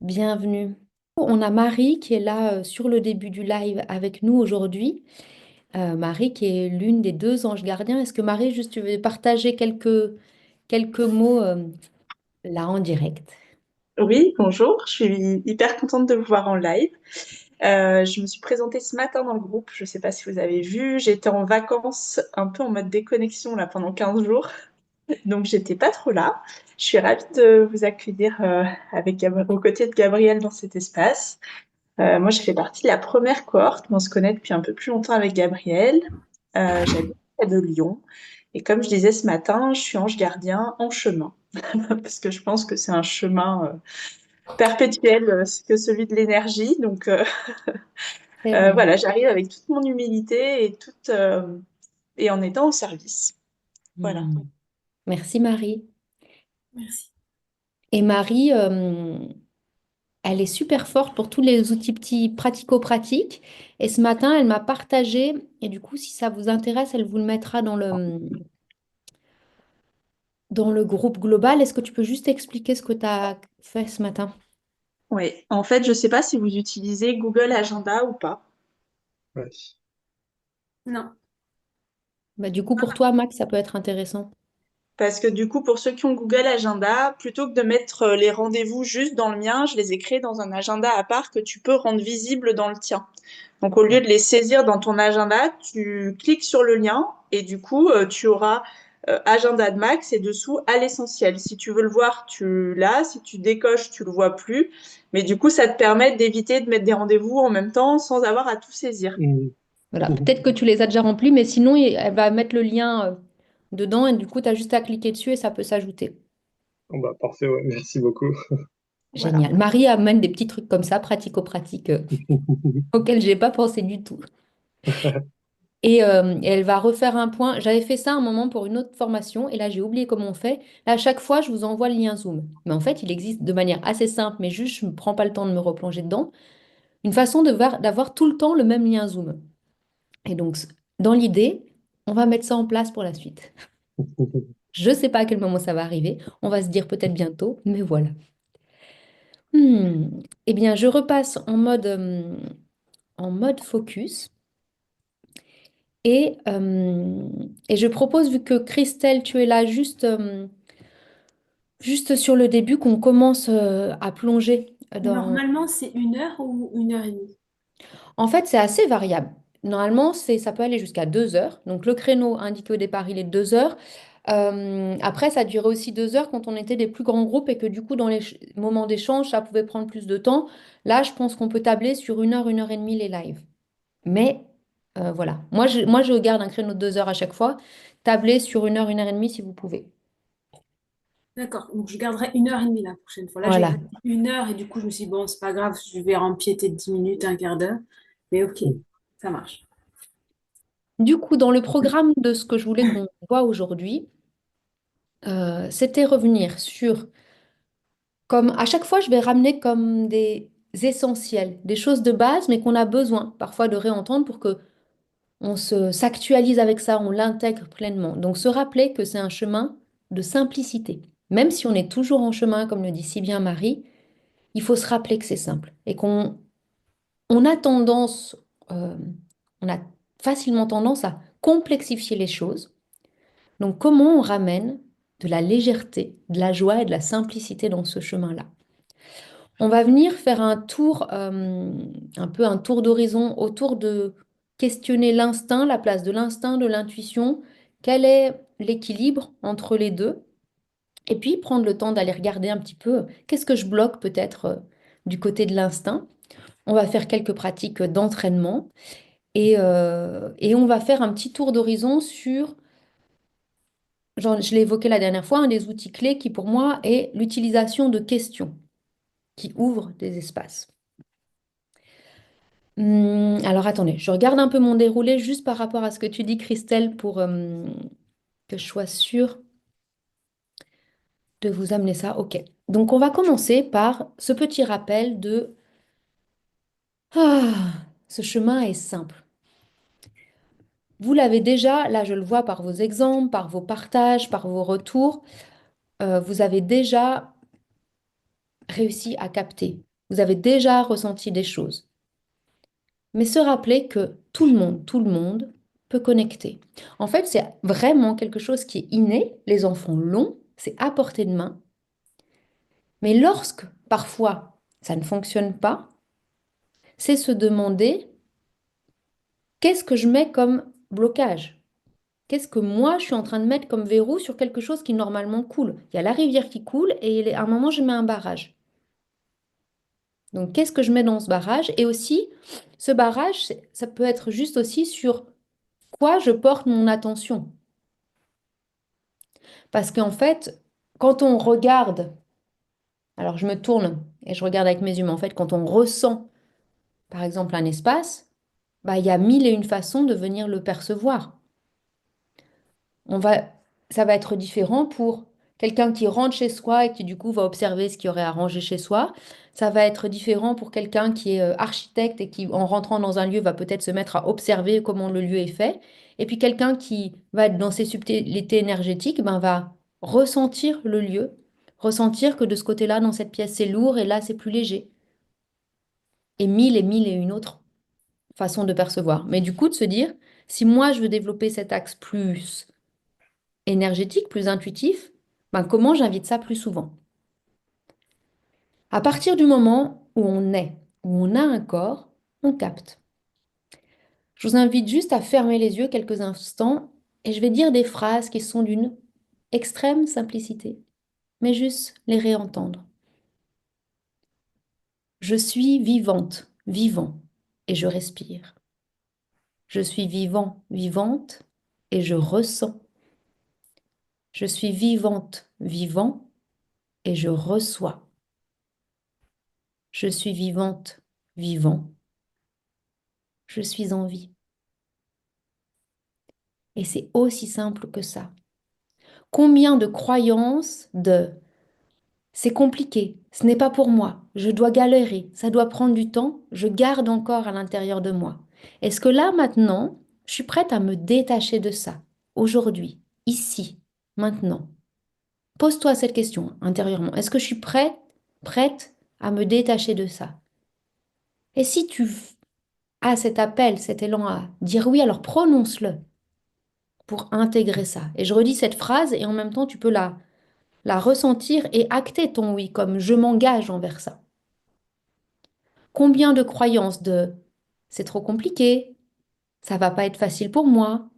Bienvenue. On a Marie qui est là sur le début du live avec nous aujourd'hui. Marie qui est l'une des deux anges gardiens. Est-ce que Marie, juste tu veux partager quelques mots là en direct? Oui, bonjour, je suis hyper contente de vous voir en live. Je me suis présentée ce matin dans le groupe, je ne sais pas si vous avez vu, j'étais en vacances un peu en mode déconnexion là pendant 15 jours, donc j'étais pas trop là. Je suis ravie de vous accueillir aux côtés de Gabriel dans cet espace. Moi, je fais partie de la première cohorte, on se connaît depuis un peu plus longtemps avec Gabriel. J'habite près de Lyon et comme je disais ce matin, je suis ange gardien en chemin parce que je pense que c'est un chemin perpétuel que celui de l'énergie. Donc C'est vrai. voilà, j'arrive avec toute mon humilité et en étant au service. Voilà. Hmm. Merci Marie. Merci. Et Marie, elle est super forte pour tous les outils petits pratico-pratiques. Et ce matin, elle m'a partagé, et du coup, si ça vous intéresse, elle vous le mettra dans le groupe global. Est-ce que tu peux juste expliquer ce que tu as fait ce matin? Oui, en fait, je ne sais pas si vous utilisez Google Agenda ou pas. Ouais. Non. Bah, du coup, pour toi, Max, ça peut être intéressant. Parce que du coup, pour ceux qui ont Google Agenda, plutôt que de mettre les rendez-vous juste dans le mien, je les ai créés dans un agenda à part que tu peux rendre visible dans le tien. Donc, au lieu de les saisir dans ton agenda, tu cliques sur le lien et du coup, tu auras agenda de Max et dessous à l'essentiel. Si tu veux le voir, tu l'as. Si tu décoches, tu le vois plus. Mais du coup, ça te permet d'éviter de mettre des rendez-vous en même temps sans avoir à tout saisir. Mhm. Voilà, peut-être que tu les as déjà remplis, mais sinon, elle va mettre le lien dedans et du coup, tu as juste à cliquer dessus et ça peut s'ajouter. Bon, bah, parfait, ouais. Merci beaucoup. Voilà. Génial. Marie amène des petits trucs comme ça, pratico-pratiques, auxquels j'ai pas pensé du tout. Et elle va refaire un point. J'avais fait ça un moment pour une autre formation et là, j'ai oublié comment on fait. Là, à chaque fois, je vous envoie le lien Zoom. Mais en fait, il existe de manière assez simple, mais juste, je ne prends pas le temps de me replonger dedans. Une façon d'avoir tout le temps le même lien Zoom. Et donc, dans l'idée, on va mettre ça en place pour la suite. Je ne sais pas à quel moment ça va arriver. On va se dire peut-être bientôt, mais voilà. Eh bien, je repasse en mode focus. Et je propose, vu que Christelle, tu es là juste sur le début, qu'on commence à plonger dans... Normalement, c'est 1 heure ou 1 heure et demie. En fait, c'est assez variable. Normalement, ça peut aller jusqu'à 2 heures. Donc, le créneau indiqué au départ, il est de 2 heures. Après, ça durait aussi 2 heures quand on était des plus grands groupes et que du coup, dans les moments d'échange, ça pouvait prendre plus de temps. Là, je pense qu'on peut tabler sur 1 heure et demie les lives. Mais voilà, moi je garde un créneau de 2 heures à chaque fois. Tablez sur 1 heure et demie si vous pouvez. D'accord, donc je garderai 1 heure et demie la prochaine fois. Là, j'ai Voilà. dit 1 heure et du coup, je me suis dit, bon, c'est pas grave, je vais empiéter de 10 minutes, un quart d'heure. Mais ok, ça marche. Du coup, dans le programme de ce que je voulais qu'on voit aujourd'hui, c'était revenir sur, comme à chaque fois, je vais ramener comme des essentiels, des choses de base, mais qu'on a besoin parfois de réentendre pour que on s'actualise avec ça, on l'intègre pleinement. Donc, se rappeler que c'est un chemin de simplicité. Même si on est toujours en chemin, comme le dit si bien Marie, il faut se rappeler que c'est simple et on a tendance, euh, on a facilement tendance à complexifier les choses. Donc, comment on ramène de la légèreté, de la joie et de la simplicité dans ce chemin-là? On va venir faire un tour, un peu un tour d'horizon autour de questionner l'instinct, la place de l'instinct, de l'intuition, quel est l'équilibre entre les deux, et puis prendre le temps d'aller regarder un petit peu qu'est-ce que je bloque peut-être du côté de l'instinct. On va faire quelques pratiques d'entraînement et on va faire un petit tour d'horizon sur, je l'ai évoqué la dernière fois, un des outils clés qui pour moi est l'utilisation de questions qui ouvrent des espaces. Alors attendez, je regarde un peu mon déroulé juste par rapport à ce que tu dis, Christelle, pour que je sois sûre de vous amener ça. Ok. Donc on va commencer par ce petit rappel de ce chemin est simple. Vous l'avez déjà, là je le vois par vos exemples, par vos partages, par vos retours, vous avez déjà réussi à capter. Vous avez déjà ressenti des choses. Mais se rappeler que tout le monde peut connecter. En fait, c'est vraiment quelque chose qui est inné. Les enfants l'ont, c'est à portée de main. Mais lorsque, parfois, ça ne fonctionne pas, c'est se demander qu'est-ce que je mets comme blocage? Qu'est-ce que moi, je suis en train de mettre comme verrou sur quelque chose qui normalement coule? Il y a la rivière qui coule et à un moment, je mets un barrage. Donc, qu'est-ce que je mets dans ce barrage? Et aussi, ce barrage, ça peut être juste aussi sur quoi je porte mon attention. Parce qu'en fait, quand on regarde, alors je me tourne et je regarde avec mes yeux, mais en fait, quand on ressent, par exemple, un espace, bah, il y a mille et une façons de venir le percevoir. On va, ça va être différent pour quelqu'un qui rentre chez soi et qui du coup va observer ce qu'il y aurait à ranger chez soi. Ça va être différent pour quelqu'un qui est architecte et qui, en rentrant dans un lieu, va peut-être se mettre à observer comment le lieu est fait. Et puis quelqu'un qui va être dans ses subtilités énergétiques, ben, va ressentir le lieu, ressentir que de ce côté-là, dans cette pièce, c'est lourd et là, c'est plus léger. Et mille et une autres façons de percevoir. Mais du coup, de se dire, si moi, je veux développer cet axe plus énergétique, plus intuitif, ben comment j'invite ça plus souvent? À partir du moment où on est, où on a un corps, on capte. Je vous invite juste à fermer les yeux quelques instants et je vais dire des phrases qui sont d'une extrême simplicité, mais juste les réentendre. Je suis vivante, vivant, et je respire. Je suis vivant, vivante, et je ressens. Je suis vivante, vivant, et je reçois. Je suis vivante, vivant, je suis en vie. Et c'est aussi simple que ça. Combien de croyances de c'est compliqué, ce n'est pas pour moi, je dois galérer, ça doit prendre du temps, je garde encore à l'intérieur de moi. Est-ce que là, maintenant, je suis prête à me détacher de ça, aujourd'hui, ici, maintenant? Pose-toi cette question intérieurement. Est-ce que je suis prête à me détacher de ça? Et si tu as cet appel, cet élan à dire oui, alors prononce-le pour intégrer ça. Et je redis cette phrase et en même temps, tu peux la ressentir et acter ton oui comme je m'engage envers ça. Combien de croyances de c'est trop compliqué, ça va pas être facile pour moi,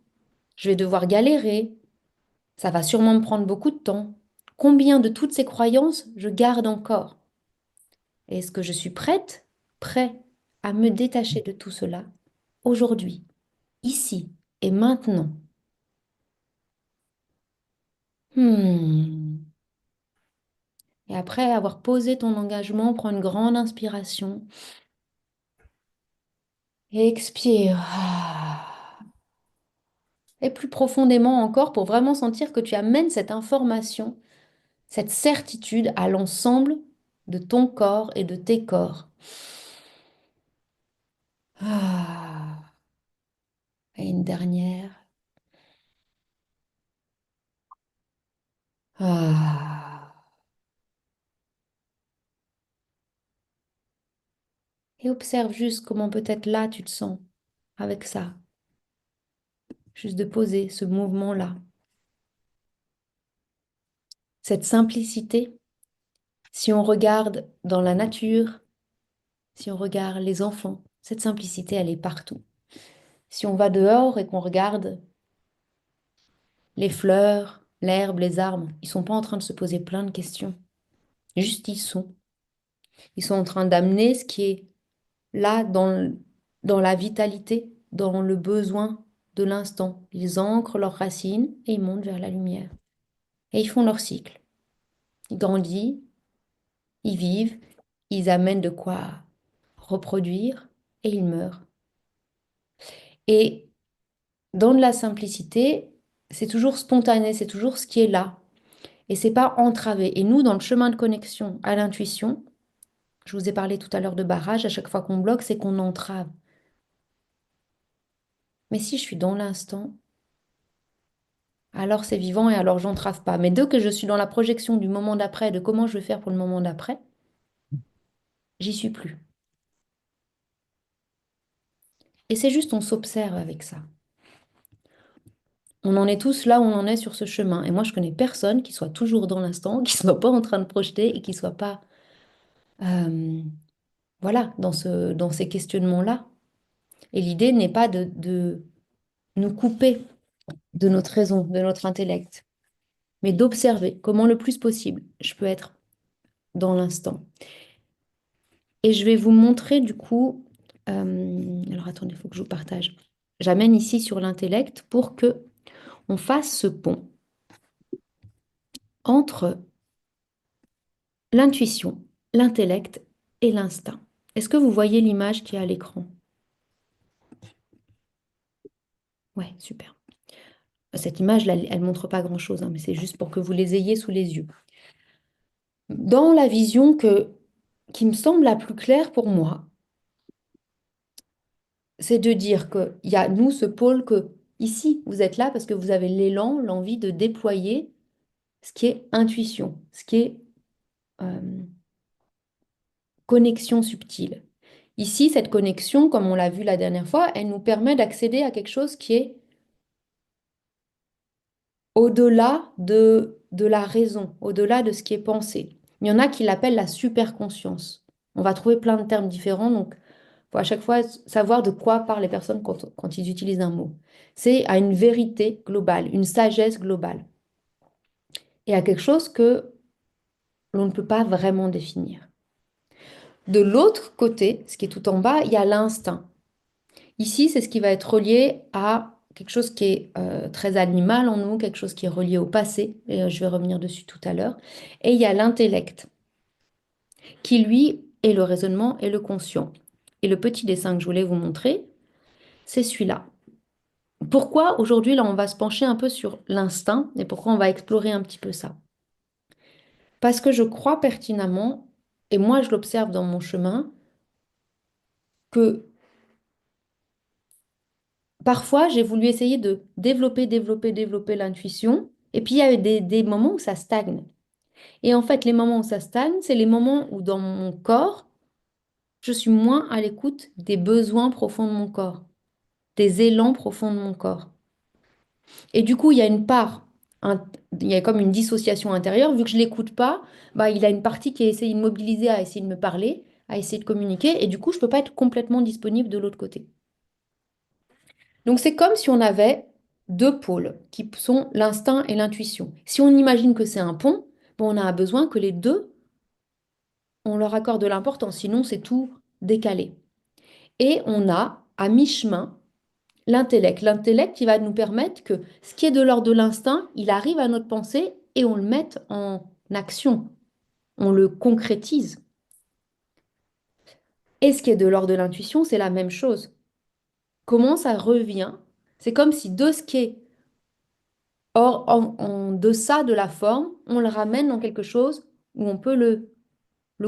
je vais devoir galérer, ça va sûrement me prendre beaucoup de temps. Combien de toutes ces croyances je garde encore? Et est-ce que je suis prêt à me détacher de tout cela aujourd'hui, ici et maintenant? Hmm. Et après avoir posé ton engagement, prends une grande inspiration et expire. Et plus profondément encore pour vraiment sentir que tu amènes cette information, cette certitude à l'ensemble de ton corps et de tes corps. Et une dernière. Ah. Et observe juste comment peut-être là tu te sens avec ça. Juste de poser ce mouvement-là. Cette simplicité, si on regarde dans la nature, si on regarde les enfants, cette simplicité, elle est partout. Si on va dehors et qu'on regarde les fleurs, l'herbe, les arbres, ils sont pas en train de se poser plein de questions. Juste ils sont. Ils sont en train d'amener ce qui est là dans la vitalité, dans le besoin de l'instant. Ils ancrent leurs racines et ils montent vers la lumière. Et ils font leur cycle. Ils grandissent, ils vivent, ils amènent de quoi reproduire et ils meurent. Et dans de la simplicité, c'est toujours spontané, c'est toujours ce qui est là. Et c'est pas entravé. Et nous, dans le chemin de connexion à l'intuition, je vous ai parlé tout à l'heure de barrage, à chaque fois qu'on bloque, c'est qu'on entrave. Mais si je suis dans l'instant, alors c'est vivant et alors j'entrave pas. Mais dès que je suis dans la projection du moment d'après, de comment je vais faire pour le moment d'après, j'y suis plus. Et c'est juste, on s'observe avec ça. On en est tous là où on en est sur ce chemin. Et moi, je connais personne qui soit toujours dans l'instant, qui soit pas en train de projeter et qui soit pas, euh, voilà, dans ces questionnements-là. Et l'idée n'est pas de nous couper de notre raison, de notre intellect, mais d'observer comment le plus possible je peux être dans l'instant. Et je vais vous montrer du coup, alors attendez, il faut que je vous partage. J'amène ici sur l'intellect pour que on fasse ce pont entre l'intuition, l'intellect et l'instinct. Est-ce que vous voyez l'image qui est à l'écran? Ouais, super. Cette image-là, elle ne montre pas grand-chose, hein, mais c'est juste pour que vous les ayez sous les yeux. Dans la vision qui me semble la plus claire pour moi, c'est de dire qu'il y a, nous, ce pôle que, ici, vous êtes là parce que vous avez l'élan, l'envie de déployer ce qui est intuition, ce qui est euh, connexion subtile. Ici, cette connexion, comme on l'a vu la dernière fois, elle nous permet d'accéder à quelque chose qui est au-delà de la raison, au-delà de ce qui est pensé. Il y en a qui l'appellent la superconscience. On va trouver plein de termes différents, donc il faut à chaque fois savoir de quoi parlent les personnes quand ils utilisent un mot. C'est à une vérité globale, une sagesse globale, et à quelque chose que l'on ne peut pas vraiment définir. De l'autre côté, ce qui est tout en bas, il y a l'instinct. Ici, c'est ce qui va être relié à quelque chose qui est très animal en nous, quelque chose qui est relié au passé, et je vais revenir dessus tout à l'heure. Et il y a l'intellect, qui lui est le raisonnement et le conscient. Et le petit dessin que je voulais vous montrer, c'est celui-là. Pourquoi aujourd'hui, là, on va se pencher un peu sur l'instinct et pourquoi on va explorer un petit peu ça? Parce que je crois pertinemment, et moi je l'observe dans mon chemin, que parfois, j'ai voulu essayer de développer l'intuition. Et puis, il y a eu des moments où ça stagne. Et en fait, les moments où ça stagne, c'est les moments où dans mon corps, je suis moins à l'écoute des besoins profonds de mon corps, des élans profonds de mon corps. Et du coup, il y a une part, il y a comme une dissociation intérieure. Vu que je ne l'écoute pas, bah, il a une partie qui est essayé de mobiliser à essayer de me parler, à essayer de communiquer. Et du coup, je ne peux pas être complètement disponible de l'autre côté. Donc c'est comme si on avait deux pôles qui sont l'instinct et l'intuition. Si on imagine que c'est un pont, bon, on a besoin que les deux, on leur accorde de l'importance, sinon c'est tout décalé. Et on a à mi-chemin l'intellect. L'intellect qui va nous permettre que ce qui est de l'ordre de l'instinct, il arrive à notre pensée et on le mette en action, on le concrétise. Et ce qui est de l'ordre de l'intuition, c'est la même chose. Comment ça revient? C'est comme si de ce qui est or, en deçà de la forme, on le ramène dans quelque chose où on peut le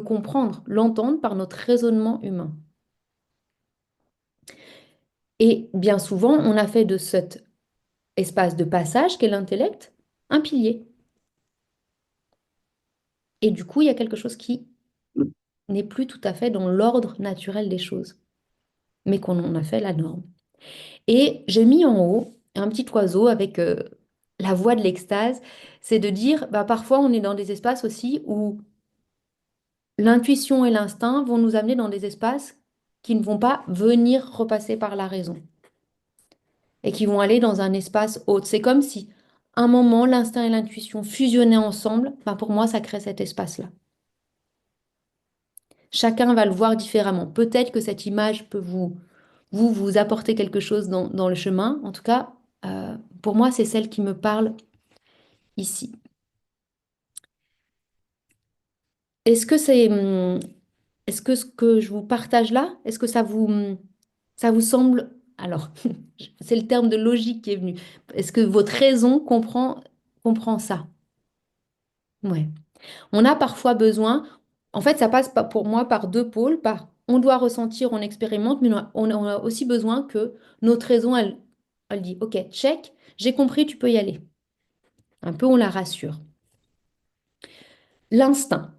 comprendre, l'entendre par notre raisonnement humain. Et bien souvent, on a fait de cet espace de passage qu'est l'intellect un pilier. Et du coup, il y a quelque chose qui n'est plus tout à fait dans l'ordre naturel des choses, mais qu'on en a fait la norme. Et j'ai mis en haut un petit oiseau avec la voix de l'extase, c'est de dire, bah, parfois on est dans des espaces aussi où l'intuition et l'instinct vont nous amener dans des espaces qui ne vont pas venir repasser par la raison et qui vont aller dans un espace autre. C'est comme si un moment, l'instinct et l'intuition fusionnaient ensemble. Ben pour moi, ça crée cet espace-là. Chacun va le voir différemment. Peut-être que cette image peut vous apporter quelque chose dans le chemin. En tout cas, pour moi, c'est celle qui me parle ici. Est-ce que est-ce que ce que je vous partage là, est-ce que ça vous semble, alors, c'est le terme de logique qui est venu. Est-ce que votre raison comprend ça? Ouais. On a parfois besoin, en fait, ça passe pour moi par deux pôles, par on doit ressentir, on expérimente, mais on a aussi besoin que notre raison, elle dit, OK, check, j'ai compris, tu peux y aller. Un peu, on la rassure. L'instinct.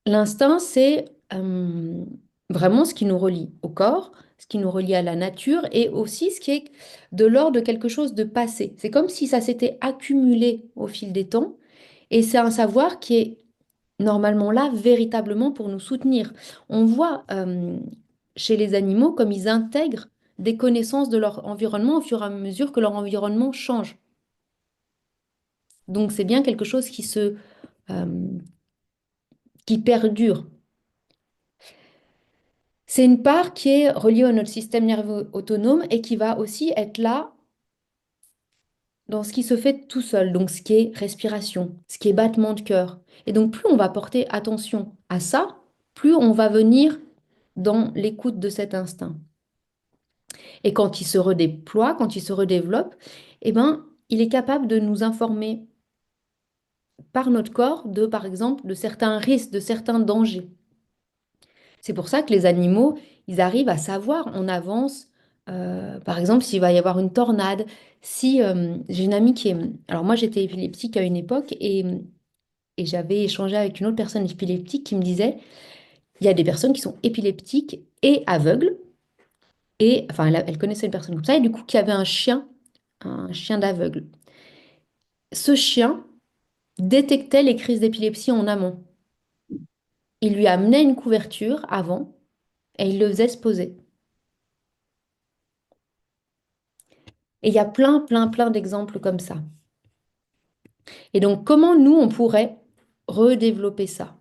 L'instinct, c'est euh, vraiment ce qui nous relie au corps, ce qui nous relie à la nature et aussi ce qui est de l'ordre de quelque chose de passé. C'est comme si ça s'était accumulé au fil des temps et c'est un savoir qui est normalement là véritablement pour nous soutenir. On voit chez les animaux comme ils intègrent des connaissances de leur environnement au fur et à mesure que leur environnement change. Donc c'est bien quelque chose euh, qui perdure. C'est une part qui est reliée à notre système nerveux autonome et qui va aussi être là dans ce qui se fait tout seul, donc ce qui est respiration, ce qui est battement de cœur. Et donc plus on va porter attention à ça, plus on va venir dans l'écoute de cet instinct. Et quand il se redéploie, quand il se redéveloppe, eh ben, il est capable de nous informer par notre corps de, par exemple, de certains risques, de certains dangers. C'est pour ça que les animaux, ils arrivent à savoir en avance, par exemple, s'il va y avoir une tornade. Si j'ai une amie qui est... Alors moi, j'étais épileptique à une époque et j'avais échangé avec une autre personne épileptique qui me disait, il y a des personnes qui sont épileptiques et aveugles. Et enfin, elle connaissait une personne comme ça, et du coup, qui avait un chien d'aveugle. Ce chien détectait les crises d'épilepsie en amont. Il lui amenait une couverture avant et il le faisait se poser. Et il y a plein, plein, plein d'exemples comme ça. Et donc, comment nous, on pourrait redévelopper ça?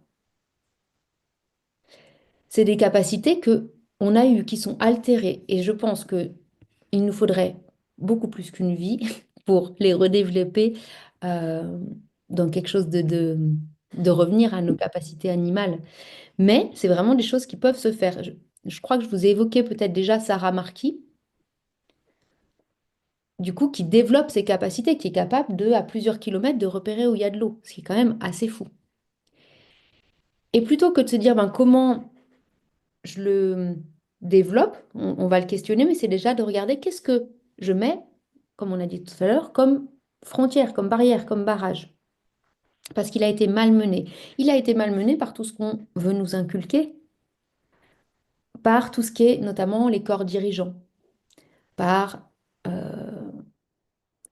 C'est des capacités que on a eues, qui sont altérées. Et je pense que il nous faudrait beaucoup plus qu'une vie pour les redévelopper euh, dans quelque chose de revenir à nos capacités animales. Mais c'est vraiment des choses qui peuvent se faire. Je crois que je vous ai évoqué peut-être déjà Sarah Marquis, du coup, qui développe ses capacités, qui est capable de, à plusieurs kilomètres, de repérer où il y a de l'eau, ce qui est quand même assez fou. Et plutôt que de se dire ben, comment je le développe, on va le questionner, mais c'est déjà de regarder qu'est-ce que je mets, comme on a dit tout à l'heure, comme frontière, comme barrière, comme barrage. Parce qu'il a été malmené. Il a été malmené par tout ce qu'on veut nous inculquer, par tout ce qui est notamment les corps dirigeants, par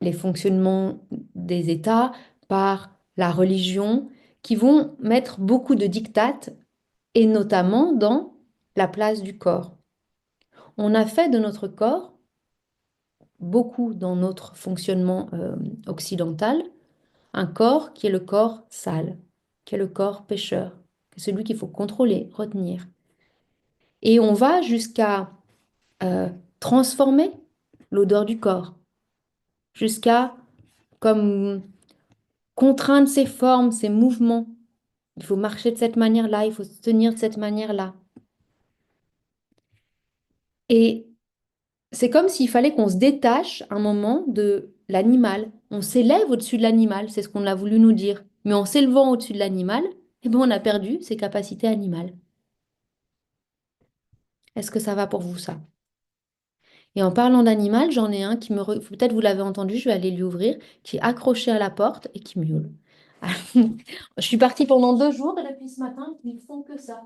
les fonctionnements des États, par la religion, qui vont mettre beaucoup de dictates, et notamment dans la place du corps. On a fait de notre corps, beaucoup dans notre fonctionnement occidental, un corps qui est le corps sale, qui est le corps pécheur, qui est celui qu'il faut contrôler, retenir. Et on va jusqu'à euh, transformer l'odeur du corps, jusqu'à comme contraindre ses formes, ses mouvements. Il faut marcher de cette manière-là, il faut se tenir de cette manière-là. Et c'est comme s'il fallait qu'on se détache un moment de l'animal. On s'élève au-dessus de l'animal, c'est ce qu'on a voulu nous dire. Mais en s'élevant au-dessus de l'animal, eh ben, on a perdu ses capacités animales. Est-ce que ça va pour vous, ça? Et en parlant d'animal, j'en ai un qui peut-être vous l'avez entendu, je vais aller lui ouvrir, qui est accroché à la porte et qui miaule. Je suis partie pendant 2 jours et depuis ce matin, ils font que ça.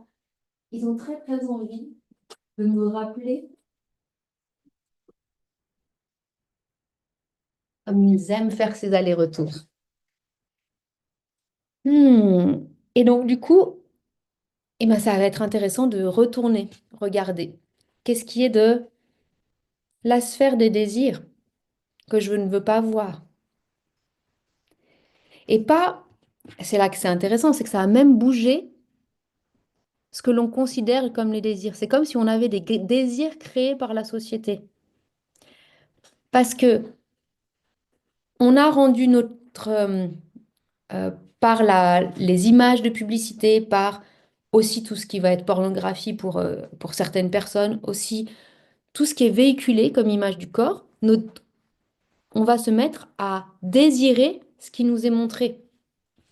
Ils ont très très envie de me rappeler comme ils aiment faire ces allers-retours. Et donc, du coup, eh ben, ça va être intéressant de retourner, regarder. Qu'est-ce qui est de la sphère des désirs que je ne veux pas voir? Et pas, c'est là que c'est intéressant, c'est que ça a même bougé ce que l'on considère comme les désirs. C'est comme si on avait des désirs créés par la société. Parce que on a rendu notre, euh, par les images de publicité, par aussi tout ce qui va être pornographie pour certaines personnes, aussi tout ce qui est véhiculé comme image du corps, on va se mettre à désirer ce qui nous est montré,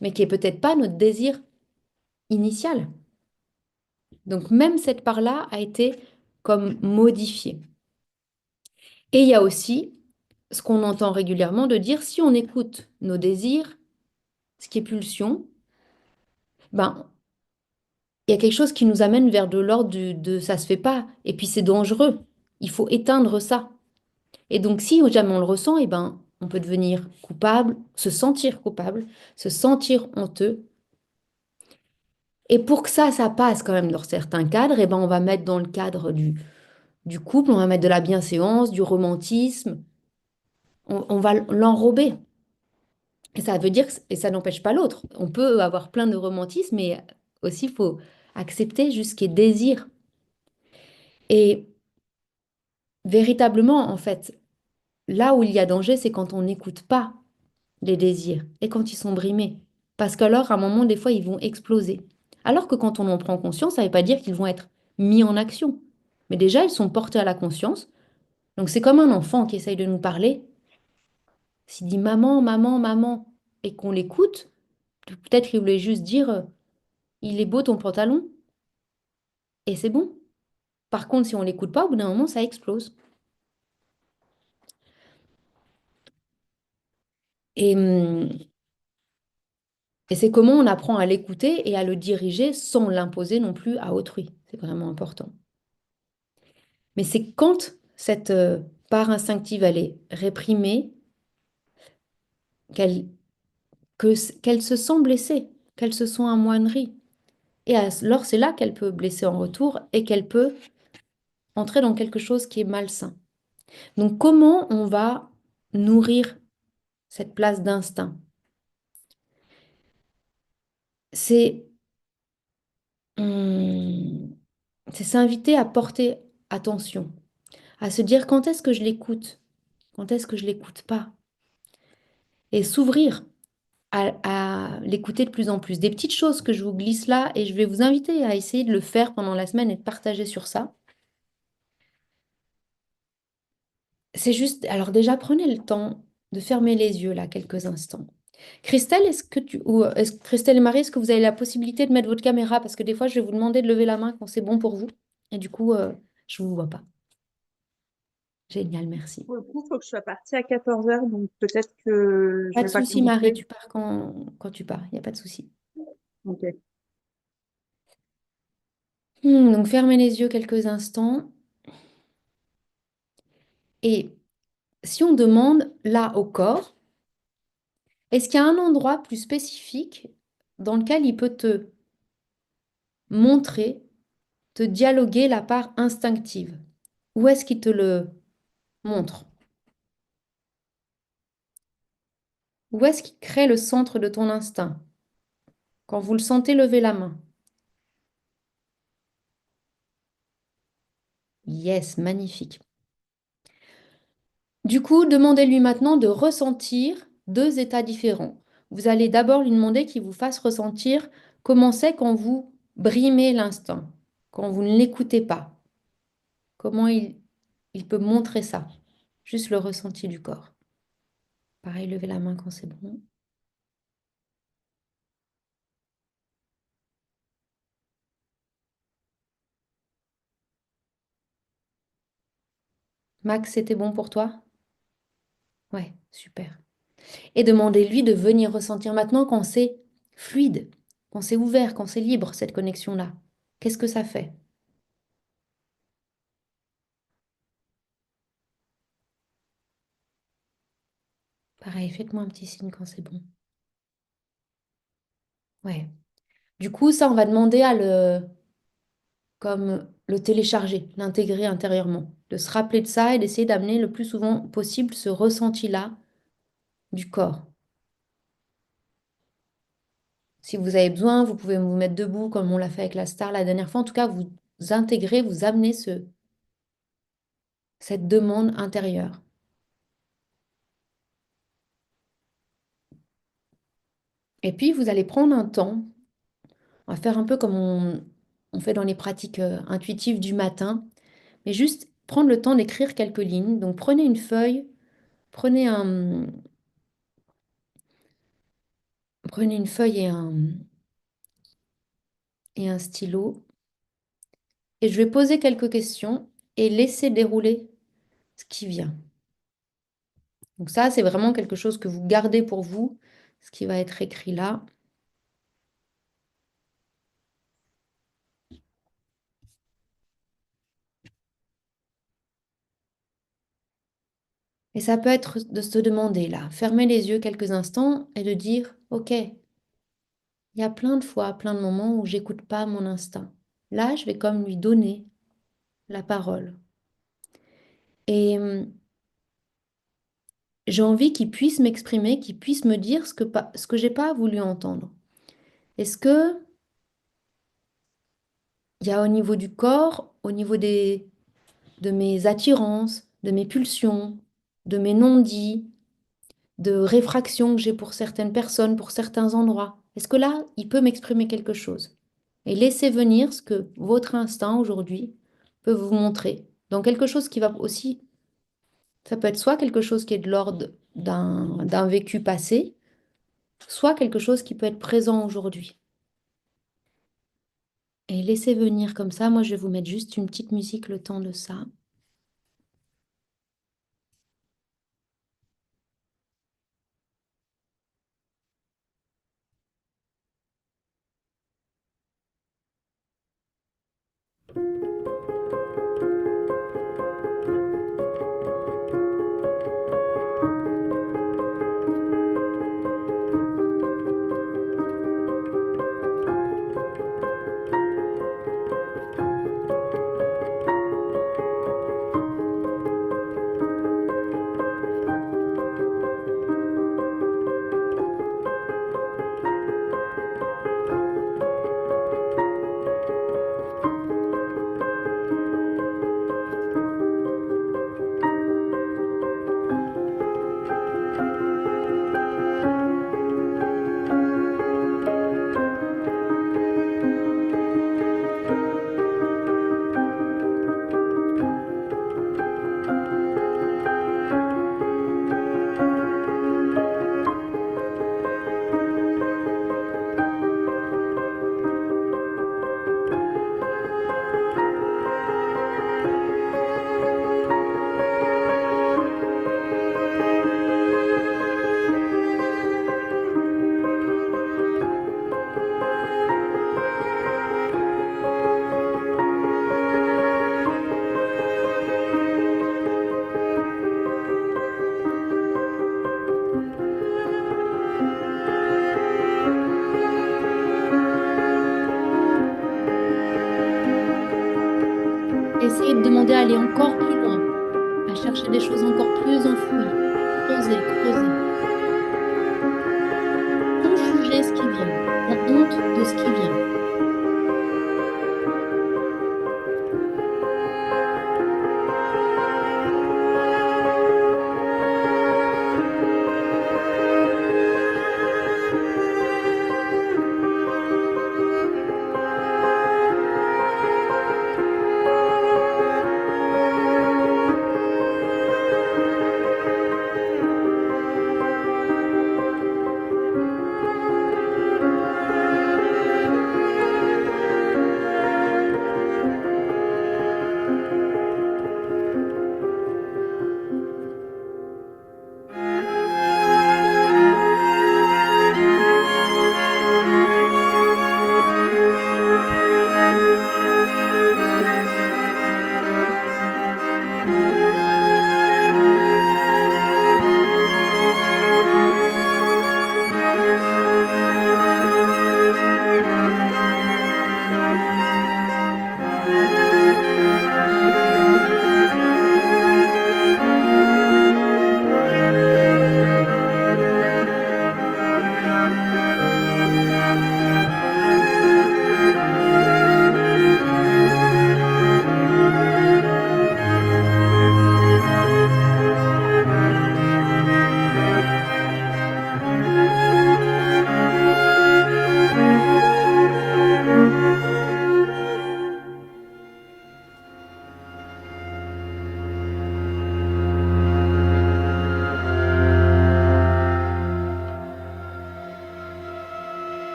mais qui est peut-être pas notre désir initial. Donc même cette part-là a été comme modifiée. Et il y a aussi ce qu'on entend régulièrement de dire, si on écoute nos désirs, ce qui est pulsion, ben, il y a quelque chose qui nous amène vers de l'ordre de ça se fait pas. Et puis c'est dangereux. Il faut éteindre ça. Et donc, si jamais on le ressent, eh ben, on peut devenir coupable, se sentir honteux. Et pour que ça passe quand même dans certains cadres, eh ben, on va mettre dans le cadre du couple, on va mettre de la bienséance, du romantisme, on va l'enrober. Et ça veut dire, et ça n'empêche pas l'autre. On peut avoir plein de romantisme, mais aussi, il faut accepter juste ce qui est désir. Et véritablement, en fait, là où il y a danger, c'est quand on n'écoute pas les désirs et quand ils sont brimés. Parce qu'alors, à un moment, des fois, ils vont exploser. Alors que quand on en prend conscience, ça ne veut pas dire qu'ils vont être mis en action. Mais déjà, ils sont portés à la conscience. Donc, c'est comme un enfant qui essaye de nous parler. S'il dit maman, maman, maman, et qu'on l'écoute, peut-être qu'il voulait juste dire il est beau ton pantalon, et c'est bon. Par contre, si on l'écoute pas, au bout d'un moment, ça explose. Et, et c'est comment on apprend à l'écouter et à le diriger sans l'imposer non plus à autrui. C'est vraiment important. Mais c'est quand cette part instinctive, elle est réprimée, qu'elle qu'elle se sent blessée, qu'elle se sent amoindrie. Et alors, c'est là qu'elle peut blesser en retour et qu'elle peut entrer dans quelque chose qui est malsain. Donc, comment on va nourrir cette place d'instinct? C'est hum, c'est s'inviter à porter attention, à se dire quand est-ce que je l'écoute, quand est-ce que je l'écoute pas, et s'ouvrir à l'écouter de plus en plus. Des petites choses que je vous glisse là et je vais vous inviter à essayer de le faire pendant la semaine et de partager sur ça. C'est juste, alors déjà, prenez le temps de fermer les yeux là quelques instants. Christelle, Christelle et Marie, est-ce que vous avez la possibilité de mettre votre caméra? Parce que des fois, je vais vous demander de lever la main quand c'est bon pour vous. Et du coup, je ne vous vois pas. Génial, merci. Pour le coup, il faut que je sois partie à 14h, donc peut-être que je Pas de vais pas souci, Marie, commencer. tu pars quand tu pars, il n'y a pas de souci. Ok. Donc, fermez les yeux quelques instants. Et si on demande là au corps, est-ce qu'il y a un endroit plus spécifique dans lequel il peut te montrer, te dialoguer la part instinctive? Où est-ce qu'il te le montre? Où est-ce qu'il crée le centre de ton instinct? Quand vous le sentez lever la main. Yes, magnifique. Du coup, demandez-lui maintenant de ressentir deux états différents. Vous allez d'abord lui demander qu'il vous fasse ressentir comment c'est quand vous brimez l'instinct, quand vous ne l'écoutez pas. Comment il peut montrer ça. Juste le ressenti du corps. Pareil, levez la main quand c'est bon. Max, c'était bon pour toi? Ouais, super. Et demandez-lui de venir ressentir maintenant quand c'est fluide, quand c'est ouvert, quand c'est libre, cette connexion-là. Qu'est-ce que ça fait? Pareil, faites-moi un petit signe quand c'est bon. Ouais. Du coup, ça, on va demander à comme le télécharger, l'intégrer intérieurement, de se rappeler de ça et d'essayer d'amener le plus souvent possible ce ressenti-là du corps. Si vous avez besoin, vous pouvez vous mettre debout comme on l'a fait avec la star la dernière fois. En tout cas, vous intégrez, vous amenez cette demande intérieure. Et puis, vous allez prendre un temps. On va faire un peu comme on fait dans les pratiques intuitives du matin, mais juste prendre le temps d'écrire quelques lignes. Donc, prenez une feuille, prenez un, prenez une feuille et un stylo. Et je vais poser quelques questions et laisser dérouler ce qui vient. Donc ça, c'est vraiment quelque chose que vous gardez pour vous, ce qui va être écrit là. Et ça peut être de se demander là, fermer les yeux quelques instants et de dire, OK, il y a plein de fois, plein de moments où j'écoute pas mon instinct. Là, je vais comme lui donner la parole. Et j'ai envie qu'il puisse m'exprimer, qu'il puisse me dire ce que j'ai pas voulu entendre. Est-ce que il y a au niveau du corps, au niveau de mes attirances, de mes pulsions, de mes non-dits, de réfraction que j'ai pour certaines personnes, pour certains endroits. Est-ce que là, il peut m'exprimer quelque chose? Et laissez venir ce que votre instinct aujourd'hui peut vous montrer. Donc quelque chose qui va aussi, ça peut être soit quelque chose qui est de l'ordre d'un vécu passé, soit quelque chose qui peut être présent aujourd'hui. Et laissez venir comme ça. Moi, je vais vous mettre juste une petite musique le temps de ça. Essayez de demander à aller encore plus loin, à chercher des choses encore plus enfouies. Creusez, creusez, sans juger ce qui vient, en honte de ce qui vient.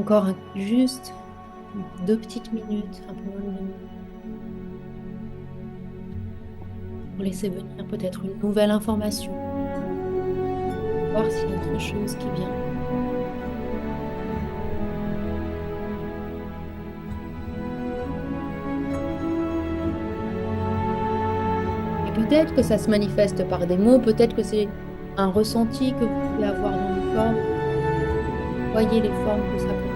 encore juste 2 petites minutes, un peu moins de 2 minutes, pour laisser venir peut-être une nouvelle information, voir s'il y a autre chose qui vient. Et peut-être que ça se manifeste par des mots, peut-être que c'est un ressenti que vous pouvez avoir dans le corps. Voyez les formes que ça peut prendre.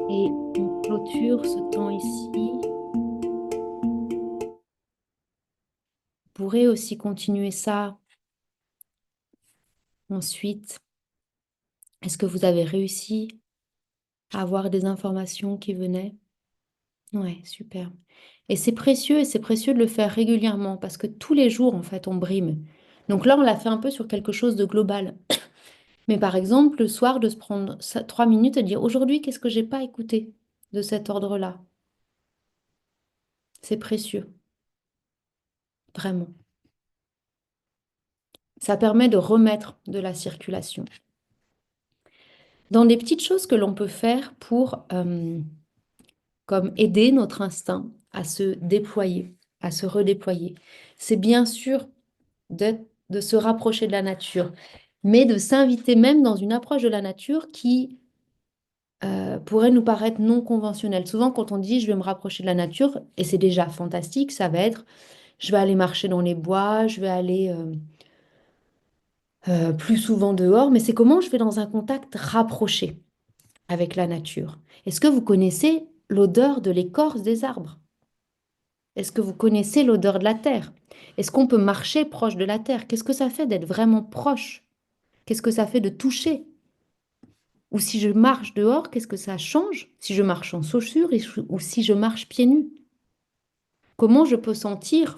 Et on clôture ce temps ici. Vous pourrez aussi continuer ça ensuite. Est-ce que vous avez réussi à avoir des informations qui venaient? Ouais, super. Et c'est précieux de le faire régulièrement parce que tous les jours, en fait, on brime. Donc là, on l'a fait un peu sur quelque chose de global. Mais par exemple, le soir, de se prendre 3 minutes et de dire aujourd'hui, qu'est-ce que j'ai pas écouté de cet ordre-là? C'est précieux, vraiment. Ça permet de remettre de la circulation. Dans des petites choses que l'on peut faire pour comme aider notre instinct à se déployer, à se redéployer, c'est bien sûr de se rapprocher de la nature, mais de s'inviter même dans une approche de la nature qui pourrait nous paraître non conventionnelle. Souvent, quand on dit je vais me rapprocher de la nature, et c'est déjà fantastique, ça va être je vais aller marcher dans les bois, je vais aller plus souvent dehors, mais c'est comment je vais dans un contact rapproché avec la nature. Est-ce que vous connaissez l'odeur de l'écorce des arbres? Est-ce que vous connaissez l'odeur de la terre? Est-ce qu'on peut marcher proche de la terre? Qu'est-ce que ça fait d'être vraiment proche? Qu'est-ce que ça fait de toucher? Ou si je marche dehors, qu'est-ce que ça change si je marche en chaussures ou si je marche pieds nus? Comment je peux sentir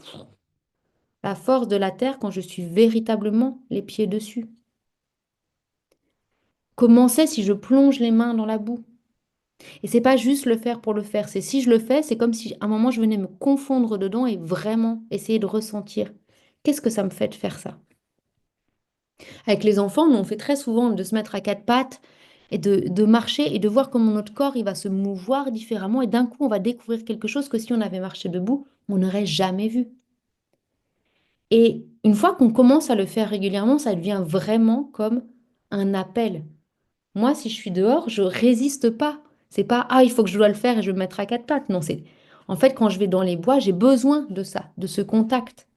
la force de la terre quand je suis véritablement les pieds dessus? Comment c'est si je plonge les mains dans la boue? Et c'est pas juste le faire pour le faire, c'est si je le fais, c'est comme si à un moment je venais me confondre dedans et vraiment essayer de ressentir. Qu'est-ce que ça me fait de faire ça? Avec les enfants, nous, on fait très souvent de se mettre à quatre pattes et de marcher et de voir comment notre corps il va se mouvoir différemment. Et d'un coup, on va découvrir quelque chose que si on avait marché debout, on n'aurait jamais vu. Et une fois qu'on commence à le faire régulièrement, ça devient vraiment comme un appel. Moi, si je suis dehors, je résiste pas. C'est pas, ah, il faut que je dois le faire et je vais me mettre à quatre pattes. Non, c'est, en fait, quand je vais dans les bois, j'ai besoin de ça, de ce contact.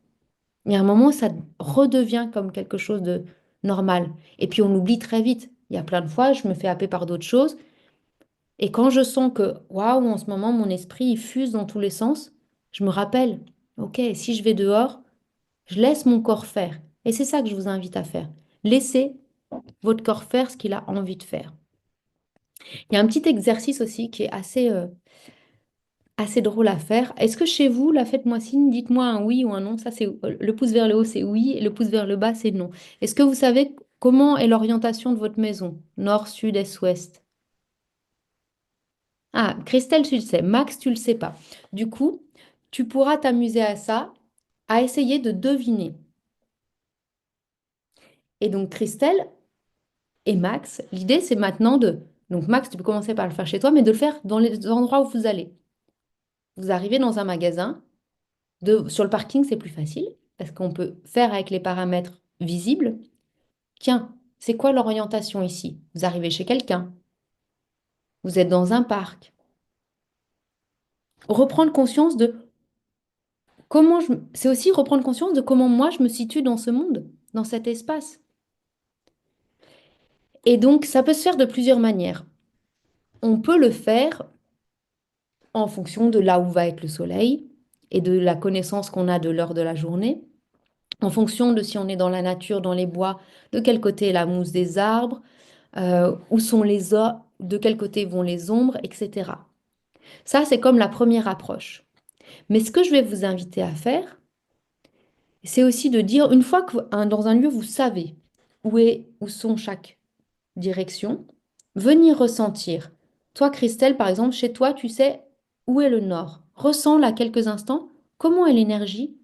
Il y a un moment, ça redevient comme quelque chose de normal. Et puis, on oublie très vite. Il y a plein de fois, je me fais happer par d'autres choses. Et quand je sens que, waouh, en ce moment, mon esprit, il fuse dans tous les sens, je me rappelle, ok, si je vais dehors, je laisse mon corps faire. Et c'est ça que je vous invite à faire. Laissez votre corps faire ce qu'il a envie de faire. Il y a un petit exercice aussi qui est assez drôle à faire. Est-ce que chez vous, la faites-moi signe, dites-moi un oui ou un non. Ça, c'est le pouce vers le haut, c'est oui, et le pouce vers le bas, c'est non. Est-ce que vous savez comment est l'orientation de votre maison? Nord, sud, est, ouest? Ah, Christelle, tu le sais. Max, tu le sais pas. Du coup, tu pourras t'amuser à ça, à essayer de deviner. Et donc, Christelle et Max, l'idée, c'est maintenant de... Donc, Max, tu peux commencer par le faire chez toi, mais de le faire dans les endroits où vous allez. Vous arrivez dans un magasin. Sur le parking, c'est plus facile parce qu'on peut faire avec les paramètres visibles. Tiens, c'est quoi l'orientation ici? Vous arrivez chez quelqu'un, vous êtes dans un parc. Reprendre conscience de comment je... C'est aussi reprendre conscience de comment moi je me situe dans ce monde. dans cet espace. Et donc, ça peut se faire de plusieurs manières. On peut le faire en fonction de là où va être le soleil et de la connaissance qu'on a de l'heure de la journée, en fonction de si on est dans la nature, dans les bois, de quel côté est la mousse des arbres, où sont de quel côté vont les ombres, etc. Ça, c'est comme la première approche. Mais ce que je vais vous inviter à faire, c'est aussi de dire, une fois que dans un lieu, vous savez où sont chaque direction, venir ressentir. Toi, Christelle, par exemple, chez toi, tu sais où est le nord. Ressens là quelques instants comment est l'énergie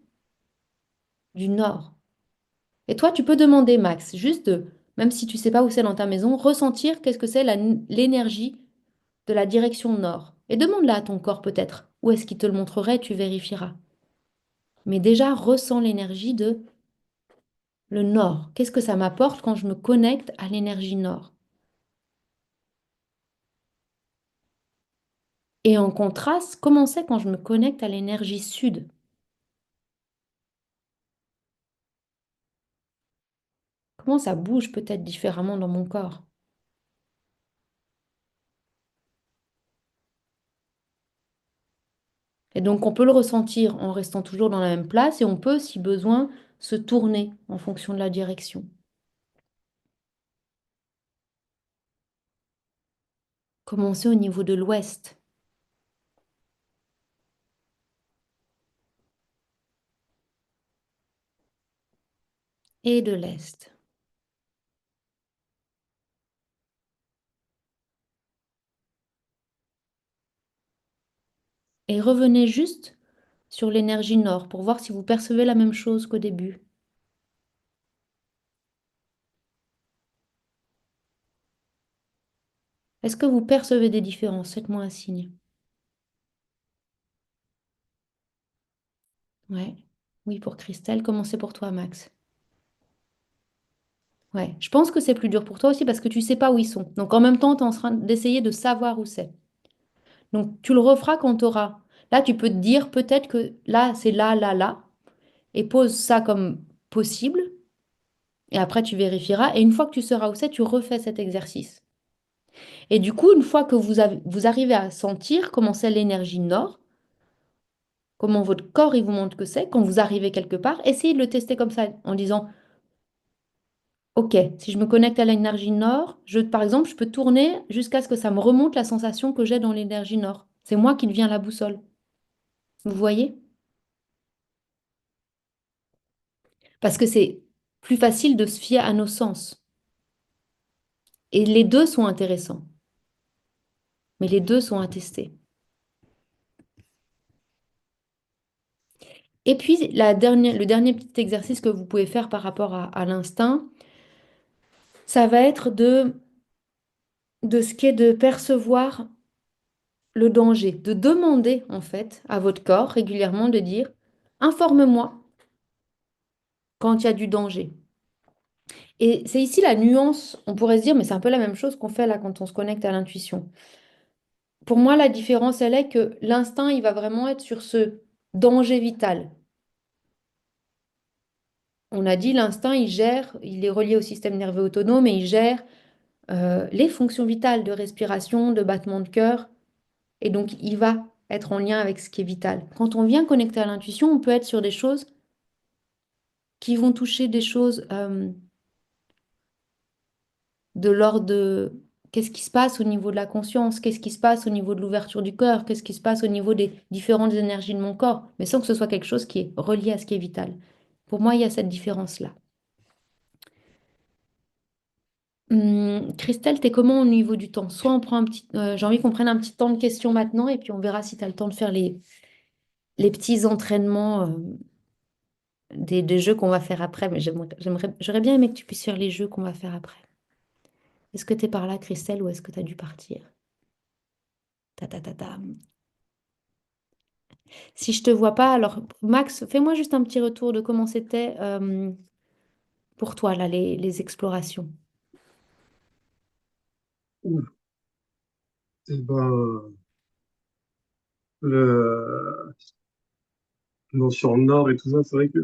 du nord. Et toi, tu peux demander, Max, juste même si tu sais pas où c'est dans ta maison, ressentir qu'est-ce que c'est l'énergie de la direction nord. Et demande-la à ton corps peut-être. Où est-ce qu'il te le montrerait, tu vérifieras. Mais déjà, ressens l'énergie de le nord. Qu'est-ce que ça m'apporte quand je me connecte à l'énergie nord? Et en contraste, comment c'est quand je me connecte à l'énergie sud? Comment ça bouge peut-être différemment dans mon corps? Et donc, on peut le ressentir en restant toujours dans la même place et on peut, si besoin, se tourner en fonction de la direction. Commencer au niveau de l'ouest et de l'est. Et revenez juste sur l'énergie nord pour voir si vous percevez la même chose qu'au début. Est-ce que vous percevez des différences? Faites-moi un signe. Ouais. Oui, pour Christelle. Comment c'est pour toi, Max? Ouais. Je pense que c'est plus dur pour toi aussi parce que tu sais pas où ils sont. Donc en même temps, tu es en train d'essayer de savoir où c'est. Donc tu le referas quand tu auras. Là, tu peux te dire peut-être que là, c'est là, là, là. Et pose ça comme possible. Et après, tu vérifieras. Et une fois que tu sauras où c'est, tu refais cet exercice. Et du coup, une fois que vous arrivez à sentir comment c'est l'énergie nord, comment votre corps il vous montre que c'est, quand vous arrivez quelque part, essayez de le tester comme ça en disant, OK, si je me connecte à l'énergie nord, par exemple, je peux tourner jusqu'à ce que ça me remonte la sensation que j'ai dans l'énergie nord. C'est moi qui deviens la boussole. Vous voyez? Parce que c'est plus facile de se fier à nos sens. Et les deux sont intéressants, mais les deux sont à tester. Et puis, le dernier petit exercice que vous pouvez faire par rapport à l'instinct, ça va être de ce qui est de percevoir le danger, de demander en fait à votre corps régulièrement de dire, informe-moi quand il y a du danger. Et c'est ici la nuance, on pourrait se dire, mais c'est un peu la même chose qu'on fait là quand on se connecte à l'intuition. Pour moi, la différence, elle est que l'instinct, il va vraiment être sur ce danger vital. On a dit, l'instinct, il gère, il est relié au système nerveux autonome et il gère les fonctions vitales de respiration, de battement de cœur. Et donc, il va être en lien avec ce qui est vital. Quand on vient connecter à l'intuition, on peut être sur des choses qui vont toucher des choses de l'ordre de qu'est-ce qui se passe au niveau de la conscience, qu'est-ce qui se passe au niveau de l'ouverture du cœur, qu'est-ce qui se passe au niveau des différentes énergies de mon corps, mais sans que ce soit quelque chose qui est relié à ce qui est vital. Pour moi, il y a cette différence-là. Christelle, t'es comment au niveau du temps? Soit on prend j'ai envie qu'on prenne un petit temps de questions maintenant et puis on verra si tu as le temps de faire les petits entraînements des jeux qu'on va faire après. Mais j'aurais bien aimé que tu puisses faire les jeux qu'on va faire après. Est-ce que tu es par là, Christelle, ou est-ce que tu as dû partir? Ta, ta, ta, ta. Si je te vois pas, alors Max, fais-moi juste un petit retour de comment c'était pour toi, là, les explorations. Ouf. Eh ben, le... non, sur le nord et tout ça, c'est vrai que